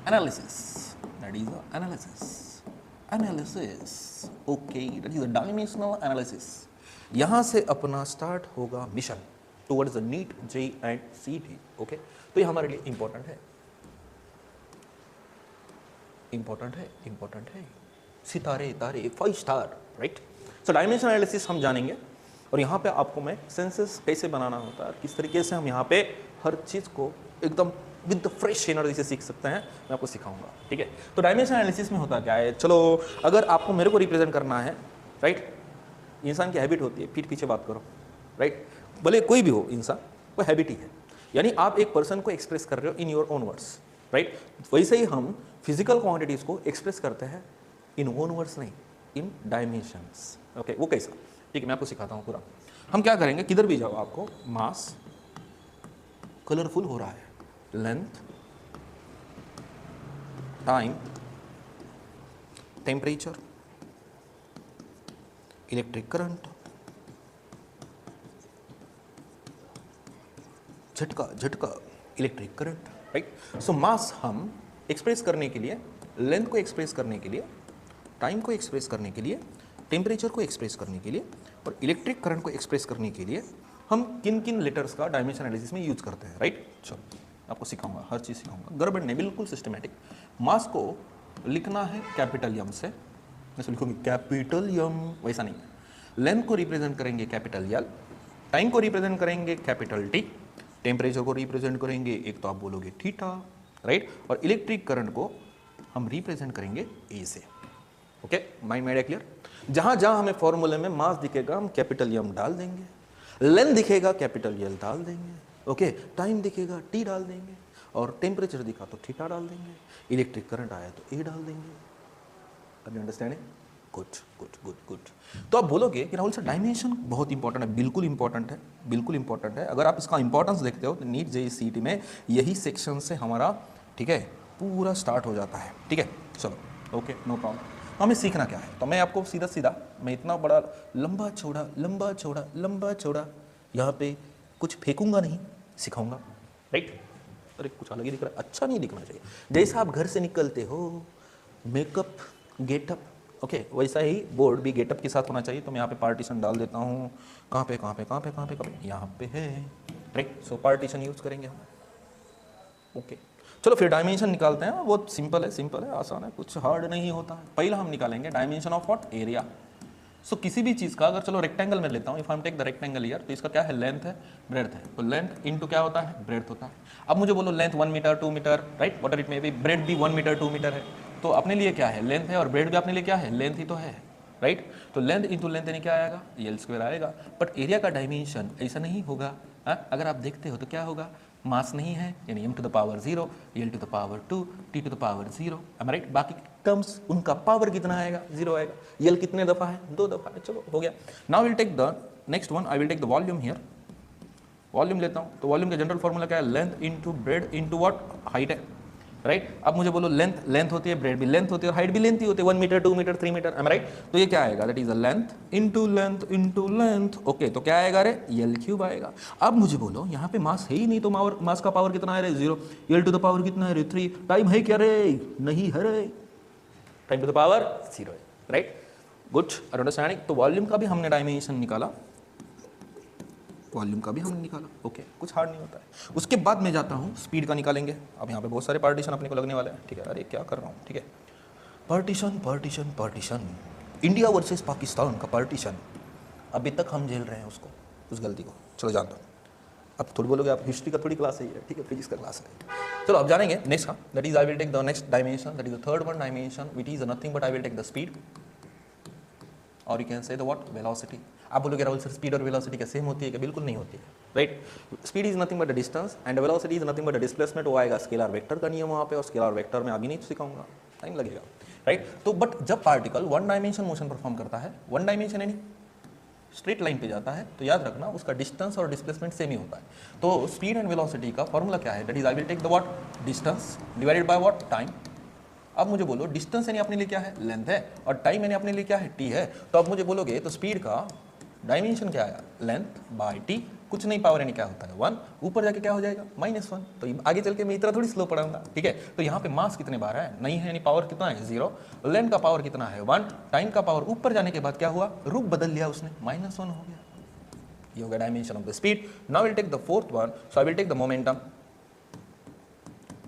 analysis, that is the analysis, okay, that is the dimensional analysis। यहाँ से अपना स्टार्ट होगा mission towards the NEET JEE and CET, okay. तो ये हमारे लिए इंपॉर्टेंट है, सितारे तारे 5 star, right. So dimensional analysis हम जानेंगे, और यहाँ पे आपको मैं सेंसेस कैसे बनाना होता है, किस तरीके से हम यहाँ पे हर चीज़ को एकदम विद द फ्रेश एनर्जी से सीख सकते हैं, मैं आपको सिखाऊंगा, ठीक है। तो डायमेंशन एनालिसिस में होता क्या है, चलो अगर आपको मेरे को रिप्रेजेंट करना है, राइट, इंसान की हैबिट होती है पीठ पीछे बात करो, राइट, भले कोई भी हो इंसान, वो हैबिट ही है, यानी आप एक पर्सन को एक्सप्रेस कर रहे हो in your own words, right. वैसे ही हम फिजिकल क्वांटिटीज को एक्सप्रेस करते हैं इन ओन वर्ड्स नहीं, इन डायमेंशंस, ओके। वो कैसा, ठीक है, मैं आपको सिखाता हूँ पूरा। हम क्या करेंगे, किधर भी जाओ आपको मास कलरफुल हो रहा है, length, time, temperature, electric current, झटका इलेक्ट्रिक करंट, राइट। सो मास हम एक्सप्रेस करने के लिए, लेंथ को एक्सप्रेस करने के लिए, टाइम को एक्सप्रेस करने के लिए, टेम्परेचर को एक्सप्रेस करने के लिए और इलेक्ट्रिक करंट को एक्सप्रेस करने के लिए हम किन किन लेटर्स का डायमेंशन एनालिसिस में यूज करते हैं, राइट। चलो आपको सिखाऊंगा, हर चीज़ सिखाऊंगा, गड़बड़ नहीं, बिल्कुल सिस्टमेटिक। मास को लिखना है कैपिटल यम से, जैसे लिखोगे कैपिटल यम, वैसा नहीं है। लेंथ को रिप्रेजेंट करेंगे कैपिटल यल, टाइम को रिप्रेजेंट करेंगे कैपिटल टी, टेम्परेचर को रिप्रेजेंट करेंगे एक तो आप बोलोगे थीटा, राइट, और इलेक्ट्रिक करंट को हम रिप्रेजेंट करेंगे ए से, ओके। माइंड मेड है क्लियर। जहां जहां हमें फॉर्मूले में मास दिखेगा हम कैपिटल एम डाल देंगे, लेंथ दिखेगा कैपिटल एल डाल देंगे, ओके, टाइम दिखेगा टी डाल देंगे, और टेम्परेचर दिखा तो थीटा डाल देंगे, इलेक्ट्रिक करंट आया तो ए डाल देंगे। Are you understanding? Good good good good. तो आप बोलोगे कि राहुल सर डायमेंशन बहुत इंपॉर्टेंट है, बिल्कुल इंपॉर्टेंट है, बिल्कुल इंपॉर्टेंट है। अगर आप इसका इंपॉर्टेंस देखते हो तो नीट जेईई सीईटी में यही सेक्शन से हमारा, ठीक है, पूरा स्टार्ट हो जाता है, ठीक है। चलो ओके, नो प्रॉब्लम। हमें सीखना क्या है, तो मैं आपको सीधा सीधा, मैं इतना बड़ा लंबा चौड़ा यहाँ पे कुछ फेंकूंगा नहीं, सिखाऊंगा, राइट। अरे कुछ अलग ही दिख रहा है, अच्छा नहीं दिखना चाहिए। जैसा आप घर से निकलते हो, मेकअप, गेटअप, ओके, वैसा ही बोर्ड भी गेटअप के साथ होना चाहिए। तो मैं यहाँ पे पार्टीशन डाल देता हूँ, कहाँ पे, यहाँ पे है, राइट। सो पार्टीशन यूज करेंगे हम, ओके। चलो फिर डायमेंशन निकालते हैं, बहुत सिंपल है, आसान है, कुछ हार्ड नहीं होता है। पहला हम निकालेंगे डायमेंशन ऑफ व्हाट, एरिया। सो किसी भी चीज़ का, अगर चलो रेक्टेंगल में लेता हूँ, if I am take the rectangle here, तो इसका क्या है, लेंथ है, ब्रेड्थ है। तो लेंथ इनटू क्या होता है, ब्रेड्थ होता है। अब मुझे बोलो length 1 metre 2 metre, right, what it may be, breadth भी 1 मीटर 2 मीटर है। तो अपने लिए क्या है, लेंथ है, और ब्रेड्थ भी अपने लिए क्या है, लेंथ ही तो है, राइट। तो लेंथ इंटू लेंथ यानी क्या आएगा, एल स्क्वायर आएगा। बट एरिया का डायमेंशन ऐसा नहीं होगा, अगर आप देखते हो तो क्या होगा, मास नहीं है, यानी m to the power 0, l to the power 2, t to the power 0, right. बाकी टर्म्स उनका पावर कितना आएगा, 0 आएगा। l कितने दफा है, 2 दफा है। चलो हो गया। Now will take the next one, I will take the volume here. Volume लेता हूँ तो वॉल्यूम का जनरल फॉर्मूला क्या है, length into breadth into what, height है, राइट। अब मुझे बोलो लेंथ, लेंथ होती है, ब्रेड भी लेंथ होती है और हाइट भी लेंथ ही होती है, 1 मीटर 2 मीटर 3 मीटर, राइट। तो ये क्या आएगा, that is a length into length into length, okay. तो क्या आएगा रे, एल क्यूब आएगा। अब मुझे बोलो यहाँ पे मास है ही नहीं, तो मास का पावर कितना है रे, 0, एल टू द पावर कितना है रे, 3, टाइम है क्या रे, नहीं है रे, टाइम टू द पावर 0 है, राइट। Good, are understanding. तो वॉल्यूम का भी हमने डायमेंशन निकाला, वॉल्यूम का भी हमने निकाला, ओके, कुछ हार्ड नहीं होता है। उसके बाद मैं जाता हूँ स्पीड का निकालेंगे। अब यहाँ पे बहुत सारे पार्टीशन अपने को लगने वाले हैं, ठीक है। अरे क्या कर रहा हूँ, ठीक है। Partition partition partition, India versus Pakistan का पार्टीशन, अभी तक हम झेल रहे हैं उसको, उस गलती को। चलो जानता हूँ, अब थोड़ी बोलोगे आप हिस्ट्री का थोड़ी क्लास है, ठीक है, फिजिक्स का क्लास है। चलो अब जानेंगे नेक्स्ट का, that is I will take the next dimension, that is the third one dimension, which is nothing but I will take the speed, और you can say the what, velocity. आप बोलोगे Rahul sir speed और velocity क्या same होती है क्या, बिल्कुल नहीं होती है, right. Speed is nothing but the distance and velocity is nothing but the displacement. वो आएगा स्केलर वेक्टर का नियम वहाँ पे, और स्केलर वेक्टर में अभी नहीं सिखाऊंगा, टाइम लगेगा, राइट। तो बट जब particle one dimension motion perform करता है, वन डायमेंशन यानी स्ट्रेट लाइन पे जाता है, तो याद रखना उसका डिस्टेंस और डिस्प्लेसमेंट सेम ही होता है। तो स्पीड एंड वेलोसिटी का फॉर्मूला क्या है, that is I will take the what, distance divided by what, time. अब मुझे बोलो डिस्टेंस यानी अपने लिए क्या है, लेंथ है, और टाइम यानी अपने लिए क्या है, टी है। तो अब मुझे बोलोगे तो स्पीड का डायमेंशन क्या आया, लेंथ बाय टी, कुछ नहीं, पावर यानी क्या होता है 1, ऊपर जाके क्या हो जाएगा -1। तो आगे चल के मैं इतना थोड़ी स्लो पढ़ाऊंगा, ठीक है। तो यहाँ पे मास कितने बार है, नहीं है, यानी पावर कितना है 0, लेंथ का पावर कितना है 1, टाइम का पावर ऊपर जाने के बाद क्या हुआ, रूप बदल लिया उसने, -1 हो गया। ये हो गया dimension of the speed. Now will take the fourth one, so I will take the momentum.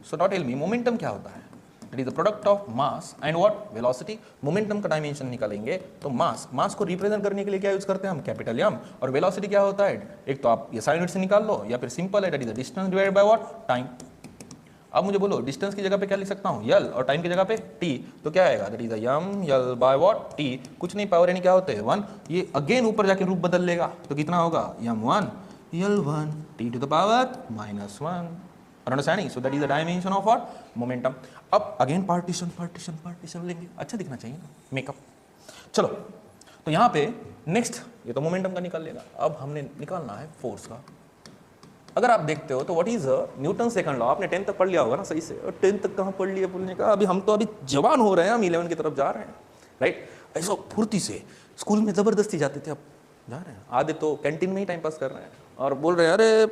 So now tell me momentum क्या होता है, it is the product of mass and what, velocity. Momentum का dimension निकालेंगे तो मास को represent करने के लिए क्या यूज करते हैं हम, कैपिटल एम, और वेलोसिटी क्या होता है, एक तो आप ये साइन से निकाल लो या फिर सिंपल है, that is the distance divided by what, time. अब मुझे बोलो डिस्टेंस की जगह पे क्या लिख सकता हूँ, यल, और टाइम की जगह पे टी, तो क्या आएगा, that is the M L by what, T, कुछ नहीं, पावर यानी क्या होते हैं 1, ये अगेन ऊपर जाके रूप बदल लेगा, तो कितना होगा, m1 l1 t to the power -1। Understanding, so that is the dimension of what, momentum. अब अगेन पार्टीशन पार्टीशन पार्टीशन लेंगे, अच्छा दिखना चाहिए ना, मेकअप। चलो तो यहाँ पे नेक्स्ट, ये तो मोमेंटम का निकाल लेगा, अब हमने निकालना है फोर्स का। अगर आप देखते हो तो what is Newton second law, आपने 10 तक पढ़ लिया होगा ना सही से, और 10 तक कहाँ पढ़ लिया बोलने का, अभी हम तो अभी जवान हो रहे हैं, हम 11 की तरफ जा रहे हैं, राइट। ऐसा फुर्ती से स्कूल में जबरदस्ती जाते थे, अब जा रहे हैं, आधे तो कैंटीन में ही टाइम पास कर रहे हैं और बोल रहे हैं अरे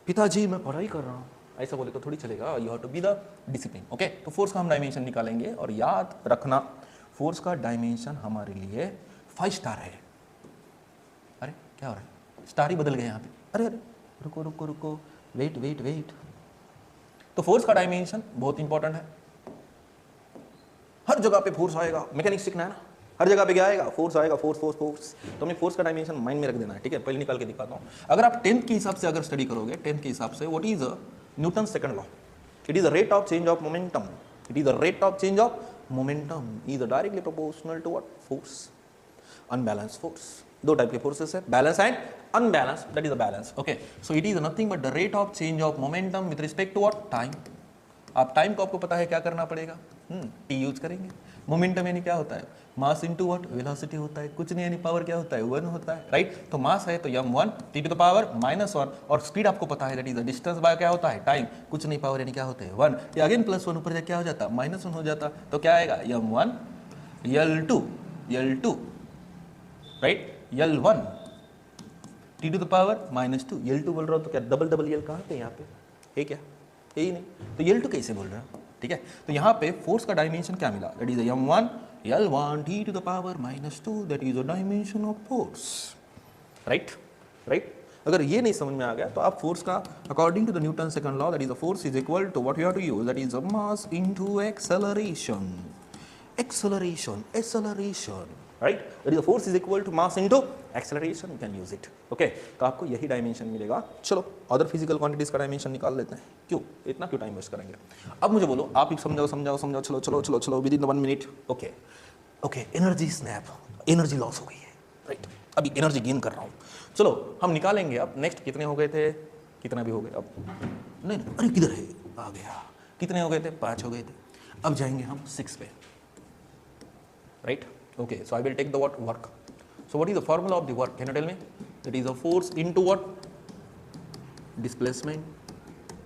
पिताजी मैं पढ़ाई कर रहा हूँ, ऐसा बोले तो थोड़ी चलेगा, you have to be the discipline, okay. तो फोर्स का हम डायमेंशन निकालेंगे, और याद रखना फोर्स का डायमेंशन हमारे लिए 5 स्टार है। अरे क्या हो रहा है, स्टार ही बदल गए यहाँ पे, अरे अरे रुको रुको रुको, वेट वेट वेट। तो फोर्स का डायमेंशन बहुत इंपॉर्टेंट है, हर जगह पे फोर्स आएगा, मैकेनिक्स सीखना है ना, हर जगह पे क्या आएगा, फोर्स आएगा, फोर्स फोर्स फोर्स। तो हमें फोर्स का डायमेंशन माइंड में रख देना है, ठीक है। पहले निकाल के दिखाता हूँ। अगर आप 10th के हिसाब से अगर स्टडी करोगे, 10th के हिसाब से, what is Newton second law, it is the rate of change of momentum, it is the rate of change of momentum is directly proportional to what, force, unbalance force. दो type के forces है, balance and unbalance, that is the balance, okay. So it is nothing but the rate of change of momentum with respect to what, time. आप time को आपको पता है क्या करना पड़ेगा, टी यूज करेंगे। मोमेंटम यानी क्या होता है, मास इनटू व्हाट, वेलोसिटी होता है, कुछ नहीं, यानी पावर क्या होता है 1 होता है, राइट। तो मास है तो m1 t to the power -1, और स्पीड आपको पता है that is the distance by क्या होता है, टाइम, कुछ नहीं, पावर यानी क्या होता है 1, ये अगेन +1 ऊपर जाके क्या हो जाता है -1 हो जाता, तो क्या आएगा m1 l2 right, l1 t to the power -2, l2 बोल रहा हूँ तो क्या डबल डबल l कहाँ पे, यहाँ पे है क्या, यही नहीं, तो l2 कैसे बोल रहा हूँ, ठीक है। तो यहाँ पे फोर्स का डायमेंशन क्या मिला, that is m1 l1 t to the power -2, that is the dimension of force, right right. अगर ये नहीं समझ में आ गया तो आप फोर्स का according to the Newton second law, that is the force is equal to what you have to use, that is mass into acceleration, acceleration, right. That is the force is equal to mass into acceleration, you can use it, okay. तो आपको यही dimension मिलेगा। चलो other physical quantities का dimension निकाल लेते हैं, क्यों इतना क्यों टाइम वेस्ट करेंगे। अब मुझे बोलो, आप ही समझाओ समझाओ समझाओ, चलो चलो चलो चलो with in 1 minute, okay okay. Energy snap, energy loss हो गई है, राइट, अभी एनर्जी गेन कर रहा हूँ। चलो हम निकालेंगे अब नेक्स्ट, कितने हो गए थे, कितना भी हो गए अब, नहीं अरे किधर है, आ गया, कितने हो गए थे, 5 हो गए थे। अब जाएंगे हम 6 पे, right, okay. So I will take the what, work. So what is the formula of the work, can you tell me, that is a force into what, displacement.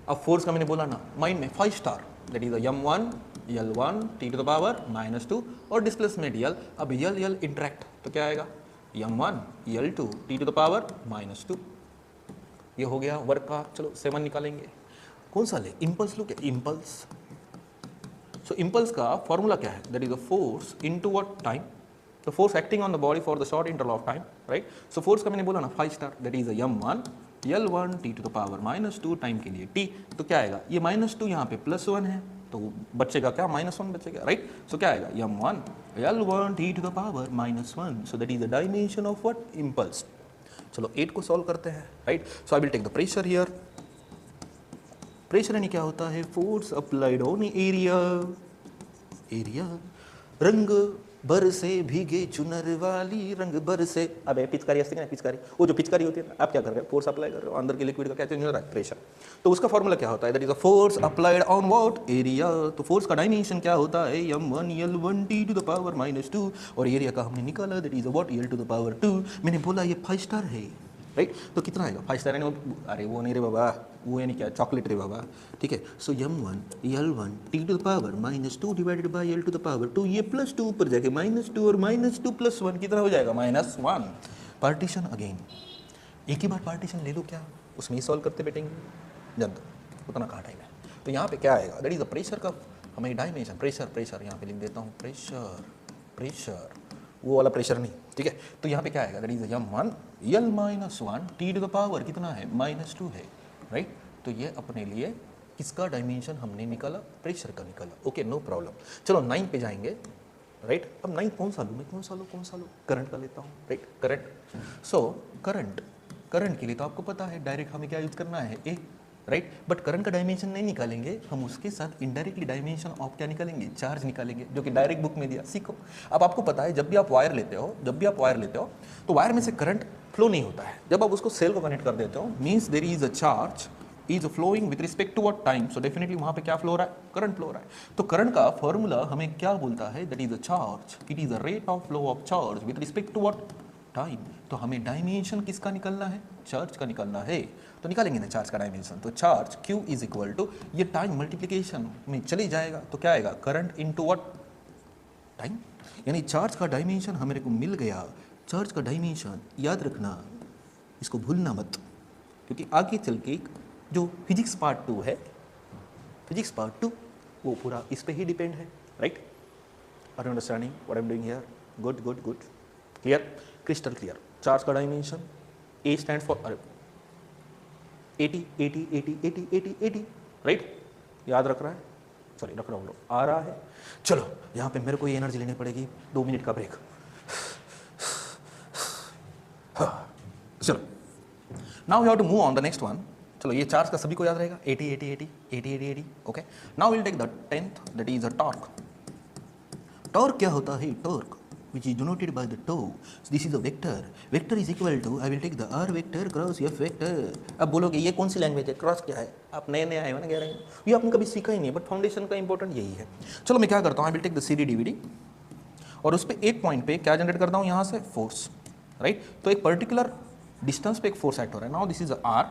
अब फोर्स का मैंने बोला ना माइंड में 5 star, that is m1 L1 t to the power -2 और displacement L। अब L interact तो क्या आएगा m1 L2 t to the power -2। ये हो गया वर्क का। चलो 7 निकालेंगे, कौन सा ले, इम्पल्स लो क्या, इम्पल्स। सो इम्पल्स का फॉर्मूला क्या है, that is the force into what, time. तो force acting on the body for the short interval of time, right. So force का मैंने बोला ना 5 star, that is m1 L1 t to the power -2 time के लिए t। तो क्या आएगा, ये -2 यहाँ पे +1 है तो बचेगा क्या, -1 बचेगा, राइट। सो क्या आएगा m1 L1 t to the power -1। So that is the dimension of what, impulse. चलो 8 को सॉल्व करते हैं, right. So I will take the pressure here. Pressure यानी क्या होता है, force applied on area. Area रंग भर से भीगे चुनर वाली, रंग भर से, अबे पिचकारी हंसते हैं, पिचकारी, वो जो पिचकारी होती है ना, आप क्या कर रहे हो, फोर्स अप्लाई कर रहे हो, अंदर के लिक्विड का क्या चेंज हो रहा है, प्रेशर। तो उसका फॉर्मूला क्या होता है, that is a force applied on what, area. तो फोर्स का डायमेंशन क्या होता है, m1 L1 t to the power -2 और एरिया का हमने निकाला, that is what, L to the power 2। मैंने बोला ये 5 स्टार है, राइट। तो कितना आएगा 5 स्टार, अरे वो नहीं रे बाबा, वो यानी क्या, चॉकलेट रे बाबा, ठीक है। So m1 L1 t to the power -2 divided by L to the power 2, ये +2 ऊपर जाके -2 और -2 + 1 कितना हो जाएगा, -1। पार्टीशन अगेन, एक ही बार पार्टीशन ले लो क्या, उसमें ही सॉल्व करते बैठेंगे, जब उतना कहाँ टाइम है। तो यहाँ पे क्या आएगा, दैट इज द प्रेशर का हमें डायमेंशन, प्रेशर यहाँ पे लिख देता हूँ, प्रेशर वो वाला प्रेशर नहीं, ठीक है। तो यहाँ पे क्या आएगा, that is m1 L-1 t to the power कितना है, -2 है, राइट। तो ये अपने लिए किसका डायमेंशन हमने निकाला, प्रेशर का निकाला, ओके, नो प्रॉब्लम। चलो 9 पे जाएंगे, राइट। अब 9 कौन सा लूँ मैं, कौन सा लूँ, करंट का लेता हूँ, राइट, करंट। सो करंट के लिए तो आपको पता है डायरेक्ट हमें क्या यूज करना है, ए, राइट। बट करंट का डायमेंशन नहीं निकालेंगे हम, उसके साथ इनडायरेक्टली डायमेंशन ऑफ क्या निकालेंगे, चार्ज निकालेंगे, जो कि डायरेक्ट बुक में दिया, सीखो। अब आपको पता है जब भी आप वायर लेते हो तो वायर में से करंट फ्लो नहीं होता है। जब आप उसको सेल को कनेक्ट कर देते हो, means there is a charge is flowing with respect to what, time. So definitely वहाँ पे क्या फ्लो हो रहा है, करंट फ्लो हो रहा है। तो करंट का फॉर्मूला हमें क्या बोलता है, that is a charge, it is a rate of flow of charge with respect to what, time. तो हमें डायमेंशन किसका निकलना है, चार्ज का निकलना है। तो निकालेंगे ना चार्ज का डायमेंशन, तो charge Q is equal to, ये टाइम मल्टीप्लिकेशन में चले जाएगा तो क्या आएगा, करंट इनटू व्हाट, टाइम। यानी चार्ज का डायमेंशन हमारे को मिल गया। चार्ज का डायमेंशन याद रखना, इसको भूलना मत, क्योंकि आगे चल के जो फिजिक्स पार्ट 2 है, फिजिक्स पार्ट 2 वो पूरा इस पे ही डिपेंड है, right. Are you understanding what I am doing here, good, clear, crystal clear. Charge का dimension, A stand for 80, right, याद रख रहा है, सॉरी रख रहा हूँ, आ रहा है। चलो यहाँ पे मेरे को ये एनर्जी लेनी पड़ेगी, 2 मिनट का ब्रेक। चलो now we have to move on the next one. चलो ये चार्ज का सभी को याद रहेगा, 80, okay. Now will take the 10th, that is a torque. Torque क्या होता है, torque which is denoted by the tau. So this is a vector. Vector is equal to, I will take the r vector cross f vector. अब बोलोगे ये कौन सी language है, cross क्या है, आप नए आए हो ना, कह रहे हैं ये आपने कभी सीखा ही नहीं, बट फाउंडेशन का इंपॉर्टेंट यही है। चलो मैं क्या करता हूँ, I will take the CD DVD और उस पर एक पॉइंट पे क्या जनरेट करता हूँ, यहाँ से फोर्स, राइट। तो एक पर्टिकुलर डिस्टेंस पे एक फोर्स एक्ट हो रहा है। नाउ दिस इज r,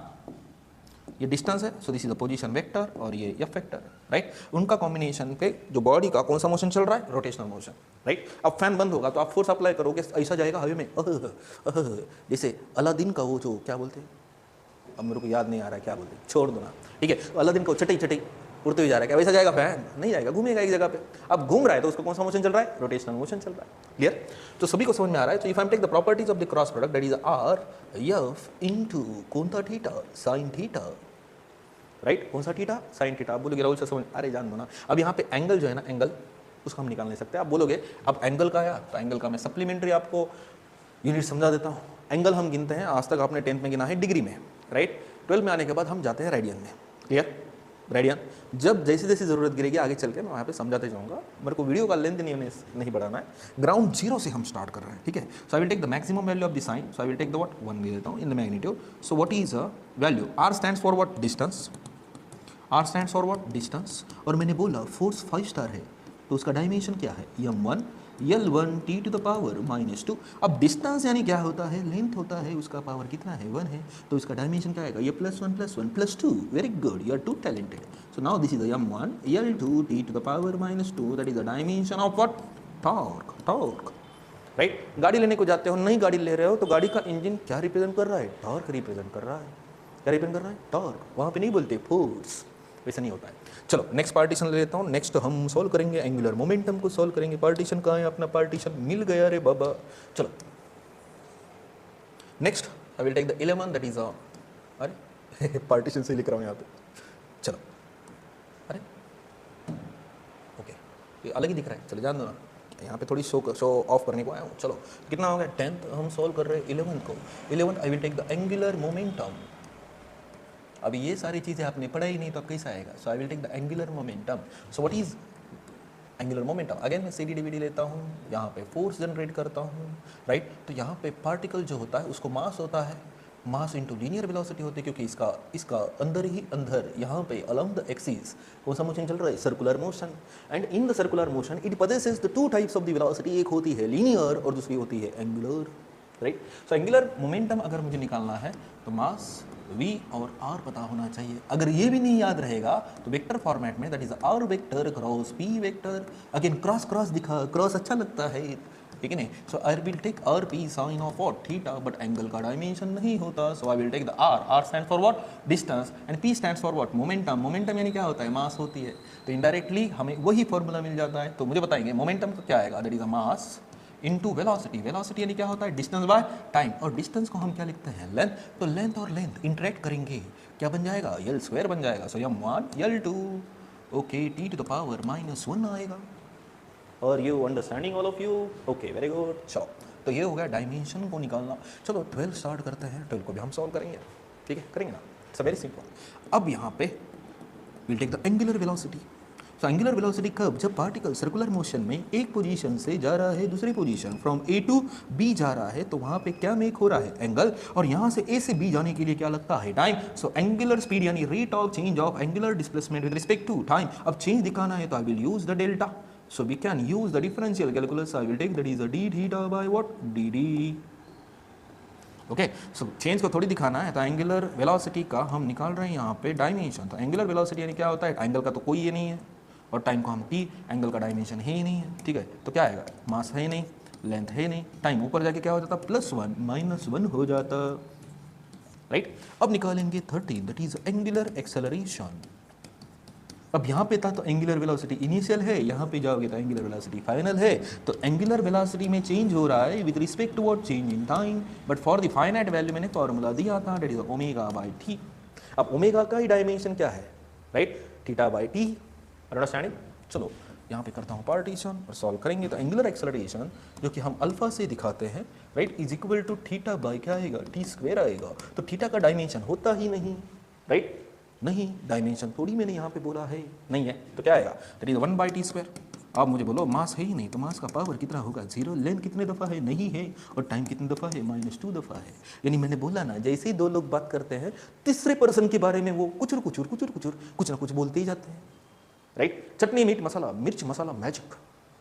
ये डिस्टेंस है, सो this is the position vector और ये एफ वेक्टर, राइट। उनका कॉम्बिनेशन पे जो बॉडी का कौन सा मोशन चल रहा है, रोटेशनल मोशन, राइट। अब फैन बंद होगा तो आप फोर्स अप्लाई करोगे, ऐसा जाएगा हवा में, जैसे अलादीन का वो जो क्या बोलते हैं, अब मेरे को याद नहीं आ रहा है क्या बोलते हैं, छोड़ दो ना, ठीक है। अलादीन को चटई उड़ते हुए जा रहा है, क्या वैसा जाएगा फैन, नहीं जाएगा, घूमेगा एक जगह पे। अब घूम रहा है तो उसका कौन सा मोशन चल रहा है, रोटेशनल मोशन चल रहा है, क्लियर। तो सभी को समझ में आ रहा है। तो if I take the properties of the cross product, that is r f into कौन था, थीटा, साइन थीटा, राइट। कौन सा थीटा, साइन थीटा। आप बोलोगे राहुल सर समझ, अरे जान दो ना, अब यहाँ पे एंगल जो है ना, एंगल उसको हम निकाल नहीं सकते। आप बोलोगे अब एंगल का आया, तो एंगल का मैं सप्लीमेंट्री आपको यूनिट समझा देता हूँ। एंगल हम गिनते हैं, आज तक आपने 10th में गिना है डिग्री में, राइट। 12 में आने के बाद हम जाते हैं रेडियन में, क्लियर, रेडियन। जब जैसे जैसे ज़रूरत गिरेगी आगे चल के मैं वहाँ पे समझाते जाऊँगा, मेरे को वीडियो का लेंथ नहीं बढ़ाना है। ग्राउंड जीरो से हम स्टार्ट कर रहे हैं, ठीक है। So I will take the maximum value of the sine, so I will take the what 1 ले लेता हूँ in the magnitude. So what is a value, r stands for what, distance, r stands for what, distance. और मैंने बोला force 5 star है तो उसका dimension क्या है, m1 L1 t to the power -2। अब डिस्टेंस यानी क्या होता है, लेंथ होता है, उसका पावर कितना है 1 है, तो इसका डायमेंशन क्या आएगा, ये +1 +1 +2। Very good, you are too talented. So now this is the m1 L2 t to the power -2, that is the dimension of what, torque. Right, गाड़ी लेने को जाते हो, नई गाड़ी ले रहे हो, तो गाड़ी का इंजन क्या रिप्रेजेंट कर रहा है, टॉर्क रिप्रेजेंट कर रहा है। क्या रिप्रेजेंट कर रहा है, टॉर्क। वहाँ पे नहीं बोलते फोर्स, वैसा नहीं होता है। चलो नेक्स्ट पार्टीशन ले लेता हूँ। नेक्स्ट हम सॉल्व करेंगे एंगुलर मोमेंटम को सॉल्व करेंगे। पार्टीशन कहाँ है, अपना पार्टीशन मिल गया रे बाबा। चलो next I will take the 11 that is अरे पार्टीशन से लिख रहा हूँ यहाँ पे। चलो अरे ओके, ये अलग ही दिख रहा है, चलो जान दो ना, यहाँ पे थोड़ी शो ऑफ करने को आया हूँ। चलो कितना हो गया, 10th हम सॉल्व कर रहे हैं 11 को। 11 I will take the angular momentum. अभी ये सारी चीज़ें आपने पढ़ा ही नहीं तो अब कैसा आएगा। So I will take the angular momentum. So what is angular momentum, again मैं CD DVD लेता हूँ, यहाँ पे फोर्स जनरेट करता हूँ, राइट। तो यहाँ पे पार्टिकल जो होता है उसको मास होता है, मास इनटू लीनियर वेलोसिटी होती है, क्योंकि इसका अंदर यहाँ पे अलोंग द एक्सिस कौन सा मोशन चल रहा है, circular motion. And in the circular motion it possesses the two types of the velocity, एक होती है लीनियर और दूसरी होती है angular, right. So angular momentum अगर मुझे निकालना है तो मास v और r पता होना चाहिए। अगर ये भी नहीं याद रहेगा तो वेक्टर फॉर्मेट में that is r vector cross p vector, again cross दिखा, क्रॉस अच्छा लगता है, ठीक है नहीं। So I will take r p sine of what, theta, but angle का डायमेंशन नहीं होता। So I will take the r stands for what, distance, and p stands for what, momentum. Momentum यानी क्या होता है, मास होती है। तो इनडायरेक्टली हमें वही फॉर्मूला मिल जाता है। तो मुझे बताएंगे मोमेंटम का क्या आएगा, that is a mass into velocity. Velocity यानी क्या होता है, डिस्टेंस बाय टाइम, और डिस्टेंस को हम क्या लिखते हैं, लेंथ। तो लेंथ और लेंथ इंटरेक्ट करेंगे, क्या बन जाएगा, L² बन जाएगा। So m1 L2 okay t to the power -1 आएगा। और you understanding all of you, okay very good. चलो तो ये हो गया डायमेंशन को निकालना। चलो 12 स्टार्ट करते हैं, 12 को भी हम सॉल्व करेंगे, ठीक है, करेंगे ना, इट्स वेरी सिंपल। अब यहाँ पे will take the angular velocity. तो एंगुलर वेलोसिटी कब, जब पार्टिकल सर्कुलर मोशन में एक पोजीशन से जा रहा है दूसरी position, from A to B जा रहा है, तो वहाँ पे क्या मेक हो रहा है, एंगल। और यहाँ से A से B जाने के लिए क्या लगता है, टाइम। सो एंगुलर स्पीड यानी rate of change of angular displacement with respect to time. अब चेंज दिखाना है तो I will use the delta. So we can use the differential calculus. I will take that is d theta by what, dd। Okay, so change को थोड़ी दिखाना है तो angular velocity का हम निकाल रहे हैं यहाँ पे डायमेंशन। तो एंगुलर वेलोसिटी यानी क्या होता है, एंगल का तो कोई ये नहीं है, और टाइम को हम t, एंगल का डायमेंशन है ही नहीं है, ठीक है। तो क्या आएगा, मास है नहीं, लेंथ है नहीं, टाइम ऊपर जाके क्या हो जाता, +1 -1 हो जाता, राइट। अब निकालेंगे 13 दैट इज एंगुलर एक्सेलरेशन। अब यहाँ पे था तो एंगुलर वेलोसिटी इनिशियल है, यहाँ पे जाओगे तो एंगुलर वेलोसिटी फाइनल है। तो एंगुलर वेलोसिटी में चेंज हो रहा है with respect to what, change in time. But for the finite value मैंने फॉर्मूला दिया था, दैट इज ω/t। अब ओमेगा का ही डायमेंशन क्या है, राइट, θ/t, अंडरस्टैंडिंग। चलो यहाँ पे करता हूँ पार्टीशन और सॉल्व करेंगे। तो एंगुलर एक्सेलरेशन जो कि हम अल्फा से दिखाते हैं, राइट, इज इक्वल टू θ/, क्या आएगा, t² आएगा। तो थीटा का डायमेंशन होता ही नहीं, राइट, नहीं, डायमेंशन थोड़ी मैंने यहाँ पे बोला है, नहीं है, तो क्या आएगा, दैट इज 1/t²। आप मुझे बोलो मास है ही नहीं, तो मास का पावर कितना होगा, 0। लेंथ कितने दफ़ा है, नहीं है, और टाइम कितने दफ़ा है, -2 दफ़ा है। यानी मैंने बोला ना, जैसे ही दो लोग बात करते हैं तीसरे पर्सन के बारे में वो कुछ ना कुछ बोलते ही जाते हैं, राइट। चटनी मीट मसाला, मिर्च मसाला मैजिक,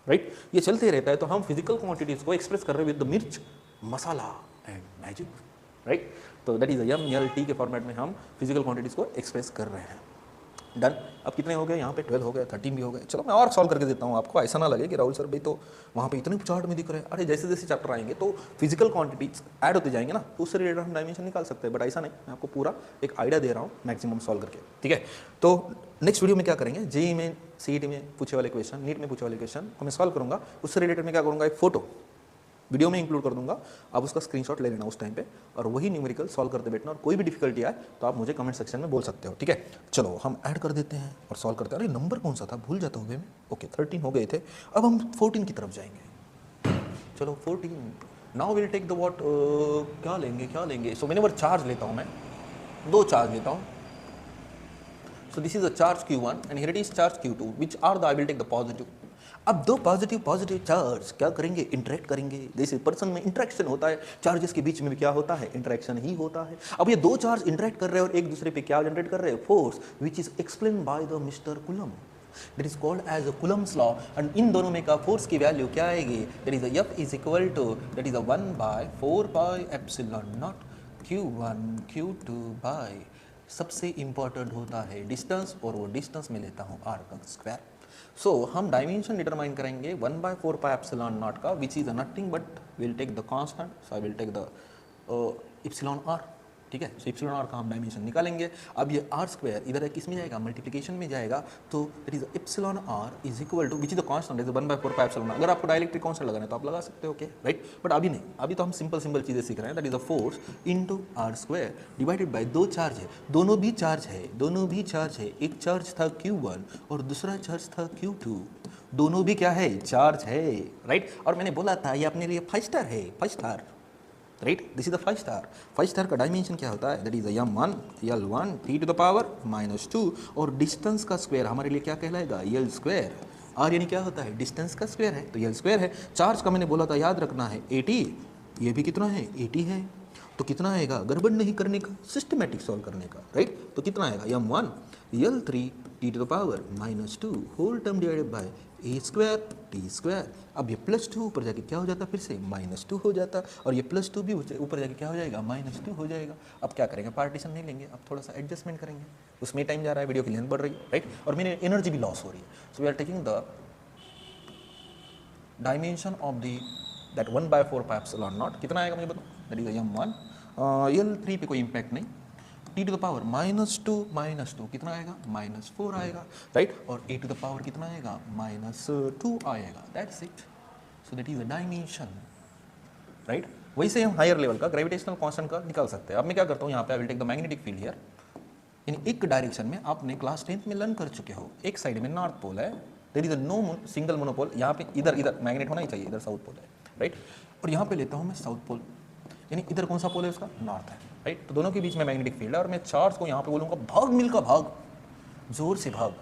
राइट, ये चलते रहता है। तो हम फिजिकल क्वांटिटीज को एक्सप्रेस कर रहे हैं विद द मिर्च मसाला एंड मैजिक, राइट। तो दैट इज m/L/t के फॉर्मेट में हम फिजिकल क्वांटिटीज को एक्सप्रेस कर रहे हैं। डन। अब कितने हो गए यहाँ पे, 12 हो गए, 13 भी हो गए। चलो मैं और सॉल्व करके देता हूँ आपको, ऐसा ना लगे कि राहुल सर भाई तो वहाँ पे इतने चार्ट में दिख रहे हैं। अरे जैसे जैसे चैप्टर आएंगे तो फिजिकल क्वांटिटीज ऐड होते जाएंगे ना, तो उससे रिलेटेड हम डायमेंशन निकाल सकते हैं। बट ऐसा नहीं, मैं आपको पूरा एक आइडिया दे रहा हूँ मैक्सिमम सॉल्व करके, ठीक है। तो नेक्स्ट वीडियो में क्या करेंगे, जेईई में, सीईटी में पूछे वाले क्वेश्चन, नीट में पूछे वाले क्वेश्चन को मैं सॉल्व करूँगा। उससे रिलेटेड मैं क्या करूँगा, एक फोटो वीडियो में इंक्लूड कर दूंगा, आप उसका स्क्रीनशॉट ले लेना उस टाइम पे, और वही न्यूमेरिकल सॉल्व करते बैठना। और कोई भी डिफिकल्टी आए तो आप मुझे कमेंट सेक्शन में बोल सकते हो, ठीक है। चलो हम ऐड कर देते हैं और सॉल्व करते हैं। अरे नंबर कौन सा था, भूल जाता हूँ मैं। ओके 13 हो गए थे, अब हम 14 की तरफ जाएंगे। चलो 14, now will take the what, क्या लेंगे। सो व्हेनेवर चार्ज लेता हूँ मैं, 2 चार्ज लेता हूँ। So this is a charge Q1 and here it is charge Q2, which are the, I will take the positive. अब दो पॉजिटिव चार्ज क्या करेंगे, इंटरेक्ट करेंगे। जैसे पर्सन में इंटरेक्शन होता है, चार्जेस के बीच में भी क्या होता है, इंटरेक्शन ही होता है। अब ये दो चार्ज इंटरेक्ट कर रहे हैं और एक दूसरे पे क्या जनरेट कर रहे हैं, force, which is explain by the mister Coulomb. That is called as a Coulomb's law, and इन दोनों में का फोर्स की वैल्यू क्या आएगी, दैट इज F is equal to that is 1/4 pi epsilon naught q1 q2 by, सबसे इंपॉर्टेंट होता है डिस्टेंस, और वो डिस्टेंस में लेता हूँ r का स्क्वायर। सो हम डायमेंशन डिटरमाइन करेंगे 1/4 पाई एप्सिलॉन नॉट का, which is nothing but will take the constant, so I will take the epsilon r, ठीक है। सो इप्सिलॉन r का हम डायमेंशन निकालेंगे। अब ये r स्क्वायर इधर है किस में जाएगा, मल्टीप्लिकेशन में जाएगा, तो it is epsilon r is equal to which is the constant is 1/4 pi epsilon. अगर आपको डायरेक्टली कांस्टेंट लगाना है तो आप लगा सकते हो, ओके राइट, बट अभी नहीं, अभी तो हम सिंपल चीज़ें सीख रहे हैं। That is a force into r square divided by, दो चार्ज है, दोनों भी चार्ज है, एक चार्ज था q1 और दूसरा चार्ज था q2, दोनों भी क्या है, चार्ज है, राइट। और मैंने बोला था ये अपने लिए 5 स्टार है, 5 star, right, this is the 5 star. 5 star का डायमेंशन क्या होता है, that is m1 l1 t to the power -2, और डिस्टेंस का स्क्वायर हमारे लिए क्या कहलाएगा, l स्क्वायर। r यानी क्या होता है, डिस्टेंस का स्क्वायर है, तो l स्क्वायर है। चार्ज का मैंने बोला था याद रखना है 80, ये भी कितना है 80 है, तो कितना आएगा, गड़बड़ नहीं करने का, सिस्टमेटिक सॉल्व करने का, राइट। तो कितना आएगा m1 l3 t to the power -2 whole term divided by A square T square. अब ये +2 ऊपर जाके क्या हो जाता है, फिर से -2 हो जाता, और ये +2 भी ऊपर जाके क्या हो जाएगा, -2 हो जाएगा। अब क्या करेंगे, पार्टीशन नहीं लेंगे, अब थोड़ा सा एडजस्टमेंट करेंगे, उसमें टाइम जा रहा है, वीडियो की लेंथ बढ़ रही है, राइट, और मेरी एनर्जी भी लॉस हो रही है। So we are taking the dimension of the that 1/4 pi epsilon naught, कितना आएगा मुझे बताओ, दैट इज m1 l3 पे कोई इम्पैक्ट नहीं, टी टू द पावर -2 कितना आएगा, -4 आएगा, राइट, और ए टू द पावर कितना आएगा, -2 आएगा, that's it. So that is the dimension, right. वैसे हम हायर लेवल का ग्रेविटेशनल कांस्टेंट का निकाल सकते हैं। अब मैं क्या करता हूँ, यहाँ पे I will take the magnetic field here, यानी एक डायरेक्शन में आपने क्लास 10th में लर्न कर चुके हो, एक साइड में नॉर्थ पोल है, there is no single monopole, यहाँ पे इधर मैग्नेट होना ही चाहिए, इधर साउथ पोल है, राइट, और यहाँ पे लेता हूँ मैं साउथ पोल, यानी इधर कौन सा पोल है उसका, नॉर्थ है, राइट। तो दोनों के बीच में मैग्नेटिक फील्ड है, और मैं चार्ज को यहाँ पे बोलूँगा भाग मिल का भाग, जोर से भाग,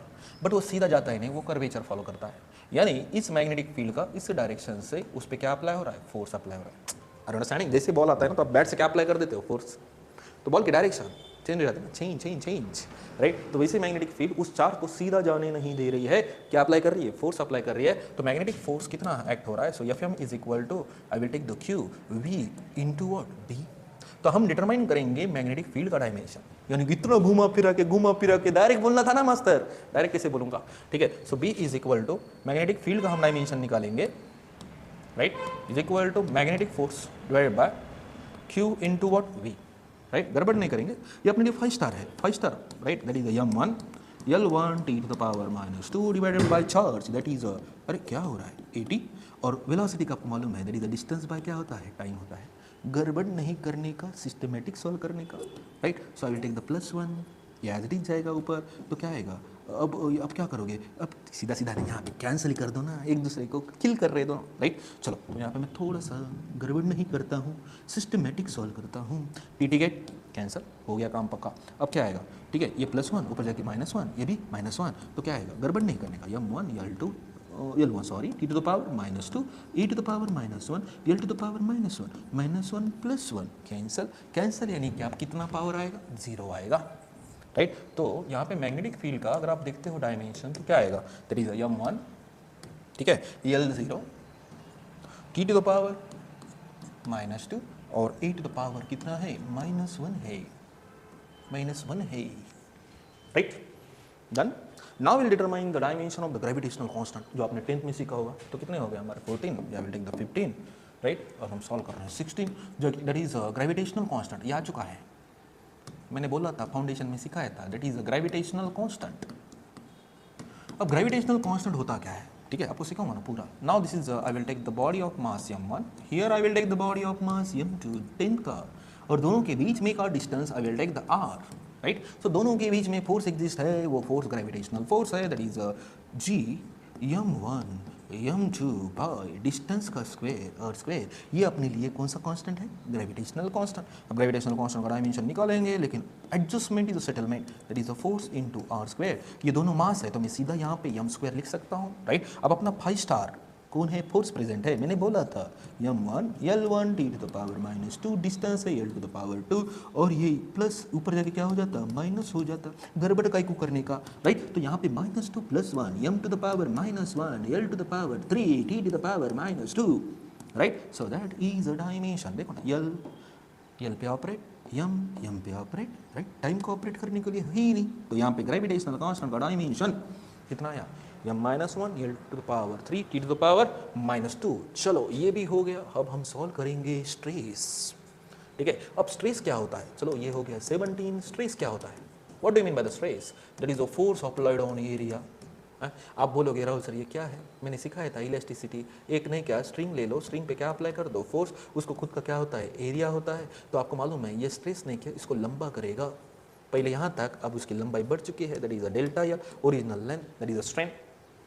बट वो सीधा जाता ही नहीं, वो कर्वेचर फॉलो करता है, यानी इस मैग्नेटिक फील्ड का इस डायरेक्शन से उस पर क्या अप्लाई हो रहा है, फोर्स अप्लाई हो रहा है। अंडरस्टैंडिंग, जैसे बॉल आता है ना तो आप बैट से क्या अप्लाई कर देते हो, फोर्स, तो बॉल की डायरेक्शन चेंज हो जाती है, चेंज, राइट। तो वैसे मैग्नेटिक फील्ड उस चार्ज को सीधा जाने नहीं दे रही है, क्या अप्लाई कर रही है, फोर्स अप्लाई कर रही है। तो मैग्नेटिक फोर्स कितना एक्ट हो रहा है, so Fm is equal to, I will take the Q V into what, B। तो हम डिटरमाइन करेंगे मैग्नेटिक फील्ड का डायमेंशन, यानी कितना घुमा फिरा के डायरेक्ट बोलना था ना मास्टर, डायरेक्ट कैसे बोलूंगा, ठीक है। So B is equal to magnetic field का हम डायमेंशन निकालेंगे, right, is equal to magnetic force divided by Q into what, V, right, गड़बड़ नहीं करेंगे, ये अपने लिए 5 स्टार है, 5 star, right, that is m1 l1 t to the power -2 divided by charge, that is अरे क्या हो रहा है 80, और वेलोसिटी का आपको मालूम है, that is the distance by क्या होता है, टाइम होता है। गड़बड़ नहीं करने का, सिस्टमेटिक सॉल्व करने का, right. So I will take the +1, ये एज इट इज जाएगा ऊपर, तो क्या आएगा, अब क्या करोगे, अब सीधा नहीं, यहाँ पे कैंसिल कर दो ना, एक दूसरे को किल कर रहे दो, राइट। चलो यहाँ पे मैं थोड़ा सा गड़बड़ नहीं करता हूँ, सिस्टमेटिक सॉल्व करता हूँ, टी गेट कैंसिल हो गया, काम पक्का। अब क्या आएगा, ठीक है, ये +1 ऊपर जाके -1, ये भी -1, तो क्या आएगा, गड़बड़ नहीं करने का, m1 l1 sorry t to the power -2 e to the power -1 l to the power -1 +1 cancel, यानी कि आप कितना पावर आएगा, 0 आएगा, राइट। तो यहाँ पे मैग्नेटिक फील्ड का अगर आप देखते हो डायमेंशन, तो क्या आएगा, दैट इज m1, ठीक है, l0 t to the power -2 और e टू द पावर कितना है, -1 है, right, done. Now will determine the dimension of the gravitational constant, जो आपने 10th में सीखा होगा। तो कितने हो गए हमारे 14, या विल टेक द 15, राइट, और हम सॉल्व कर रहे हैं 16, जो दैट इज ग्रेविटेशनल कांस्टेंट, ये आ चुका है, मैंने बोला था फाउंडेशन में सिखाया था, दैट इज ग्रेविटेशनल कांस्टेंट। अब ग्रेविटेशनल कांस्टेंट होता क्या है, ठीक है, आपको सिखाऊंगा ना पूरा। Now this is I will take the body of mass m1, here I will take the body of mass m2, 10 का, और दोनों के बीच में का distance I will take the r, right. So दोनों के बीच में फोर्स एग्जिस्ट है, वो फोर्स ग्रेविटेशनल फोर्स है, that is G m1 m2 by distance का स्क्वायर और स्क्वायर, ये अपने लिए कौन सा कांस्टेंट है, ग्रेविटेशनल कांस्टेंट। अब ग्रेविटेशनल कांस्टेंट का डायमेंशन निकालेंगे, लेकिन adjustment is a settlement, that is a force into r square. ये दोनों मास है, तो मैं सीधा यहाँ पे m स्क्वायर लिख सकता हूँ, राइट। अब अपना 5 स्टार कौन है, फोर्स प्रेजेंट है, मैंने बोला था m1 L1 t to the power -2, distance है L टू द पावर 2, और ये प्लस ऊपर जाके क्या हो जाता, माइनस हो जाता, गड़बड़ का को करने का, राइट। तो यहाँ पे -2 + 1 m to the power -1 L to the power 3 t to the power -2, right. So that is a dimension. देखो ना, L पे ऑपरेट, m पे ऑपरेट, राइट। टाइम को ऑपरेट करने के लिए ही नहीं, तो यहाँ पे ग्रेविटेशनल कांस्टेंट का डायमेंशन कितना आया, m-1 L to the power 3 t to the power -2। चलो ये भी हो गया। अब हम सॉल्व करेंगे स्ट्रेस, ठीक है। अब स्ट्रेस क्या होता है, चलो ये हो गया 17। स्ट्रेस क्या होता है, what do you mean by the stress, that is the force applied on area. आप बोलोगे राहुल सर ये क्या है, मैंने सिखाया था इलास्टिसिटी। एक नहीं क्या, स्ट्रिंग ले लो, स्ट्रिंग पे क्या अप्लाई कर दो, फोर्स, उसको खुद का क्या होता है, एरिया होता है। तो आपको मालूम है ये स्ट्रेस नहीं किया, इसको लंबा करेगा, पहले यहाँ तक, अब उसकी लंबाई बढ़ चुकी है, दैट इज अ डेल्टा या original length, that is a strength,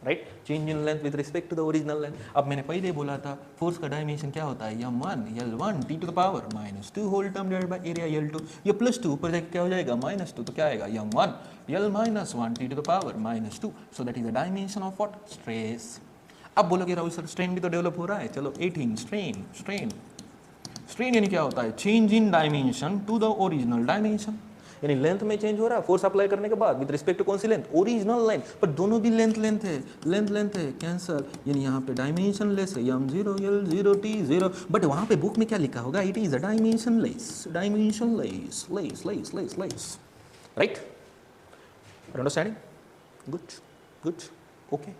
right. Change in length with respect to the original length. अब मैंने पहले बोला था फोर्स का डायमेंशन क्या होता है, m1 L1 t to the power -2 whole term divided by area L2, ये +2 ऊपर जाके क्या हो जाएगा, -2, तो क्या आएगा, m1 L -1 t to the power -2। So that is the dimension of what, stress. अब बोलोगे राहुल सर स्ट्रेन भी तो डेवलप हो रहा है, चलो 18 स्ट्रेन यानी क्या होता है, change in dimension to the original dimension, यानी लेंथ में चेंज हो रहा है फोर्स अप्लाई करने के बाद विद रिस्पेक्ट टू कौन सी लेंथ, ओरिजिनल लेंथ। पर दोनों भी लेंथ है कैंसल, यानी यहाँ पे डायमेंशन लेस है, m0 L0 t0, बट वहाँ पे बुक में क्या लिखा होगा, it is a dimension less, right. Understanding, good, okay,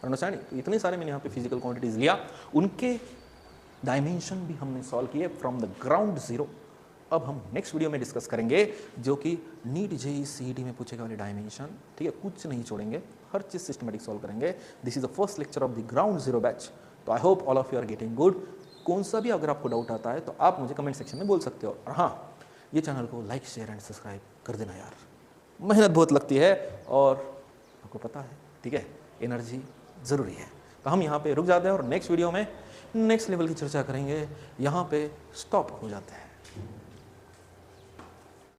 understanding. इतने सारे मैंने यहाँ पे फिजिकल क्वांटिटीज लिया, उनके डायमेंशन भी हमने सॉल्व किए फ्रॉम द ग्राउंड जीरो। अब हम नेक्स्ट वीडियो में डिस्कस करेंगे जो कि नीट जेईई सीईटी में पूछेगा वाले डायमेंशन, ठीक है, कुछ नहीं छोड़ेंगे, हर चीज सिस्टमेटिक सॉल्व करेंगे। This is the first lecture of the ground zero batch. तो I hope all of you are getting good. कौन सा भी अगर आपको डाउट आता है तो आप मुझे कमेंट सेक्शन में बोल सकते हो, और हाँ, ये चैनल को लाइक शेयर एंड सब्सक्राइब कर देना यार, मेहनत बहुत लगती है और आपको पता है, ठीक है, एनर्जी ज़रूरी है। तो हम यहाँ पे रुक जाते हैं और नेक्स्ट वीडियो में नेक्स्ट लेवल की चर्चा करेंगे, यहाँ पे स्टॉप हो जाते हैं।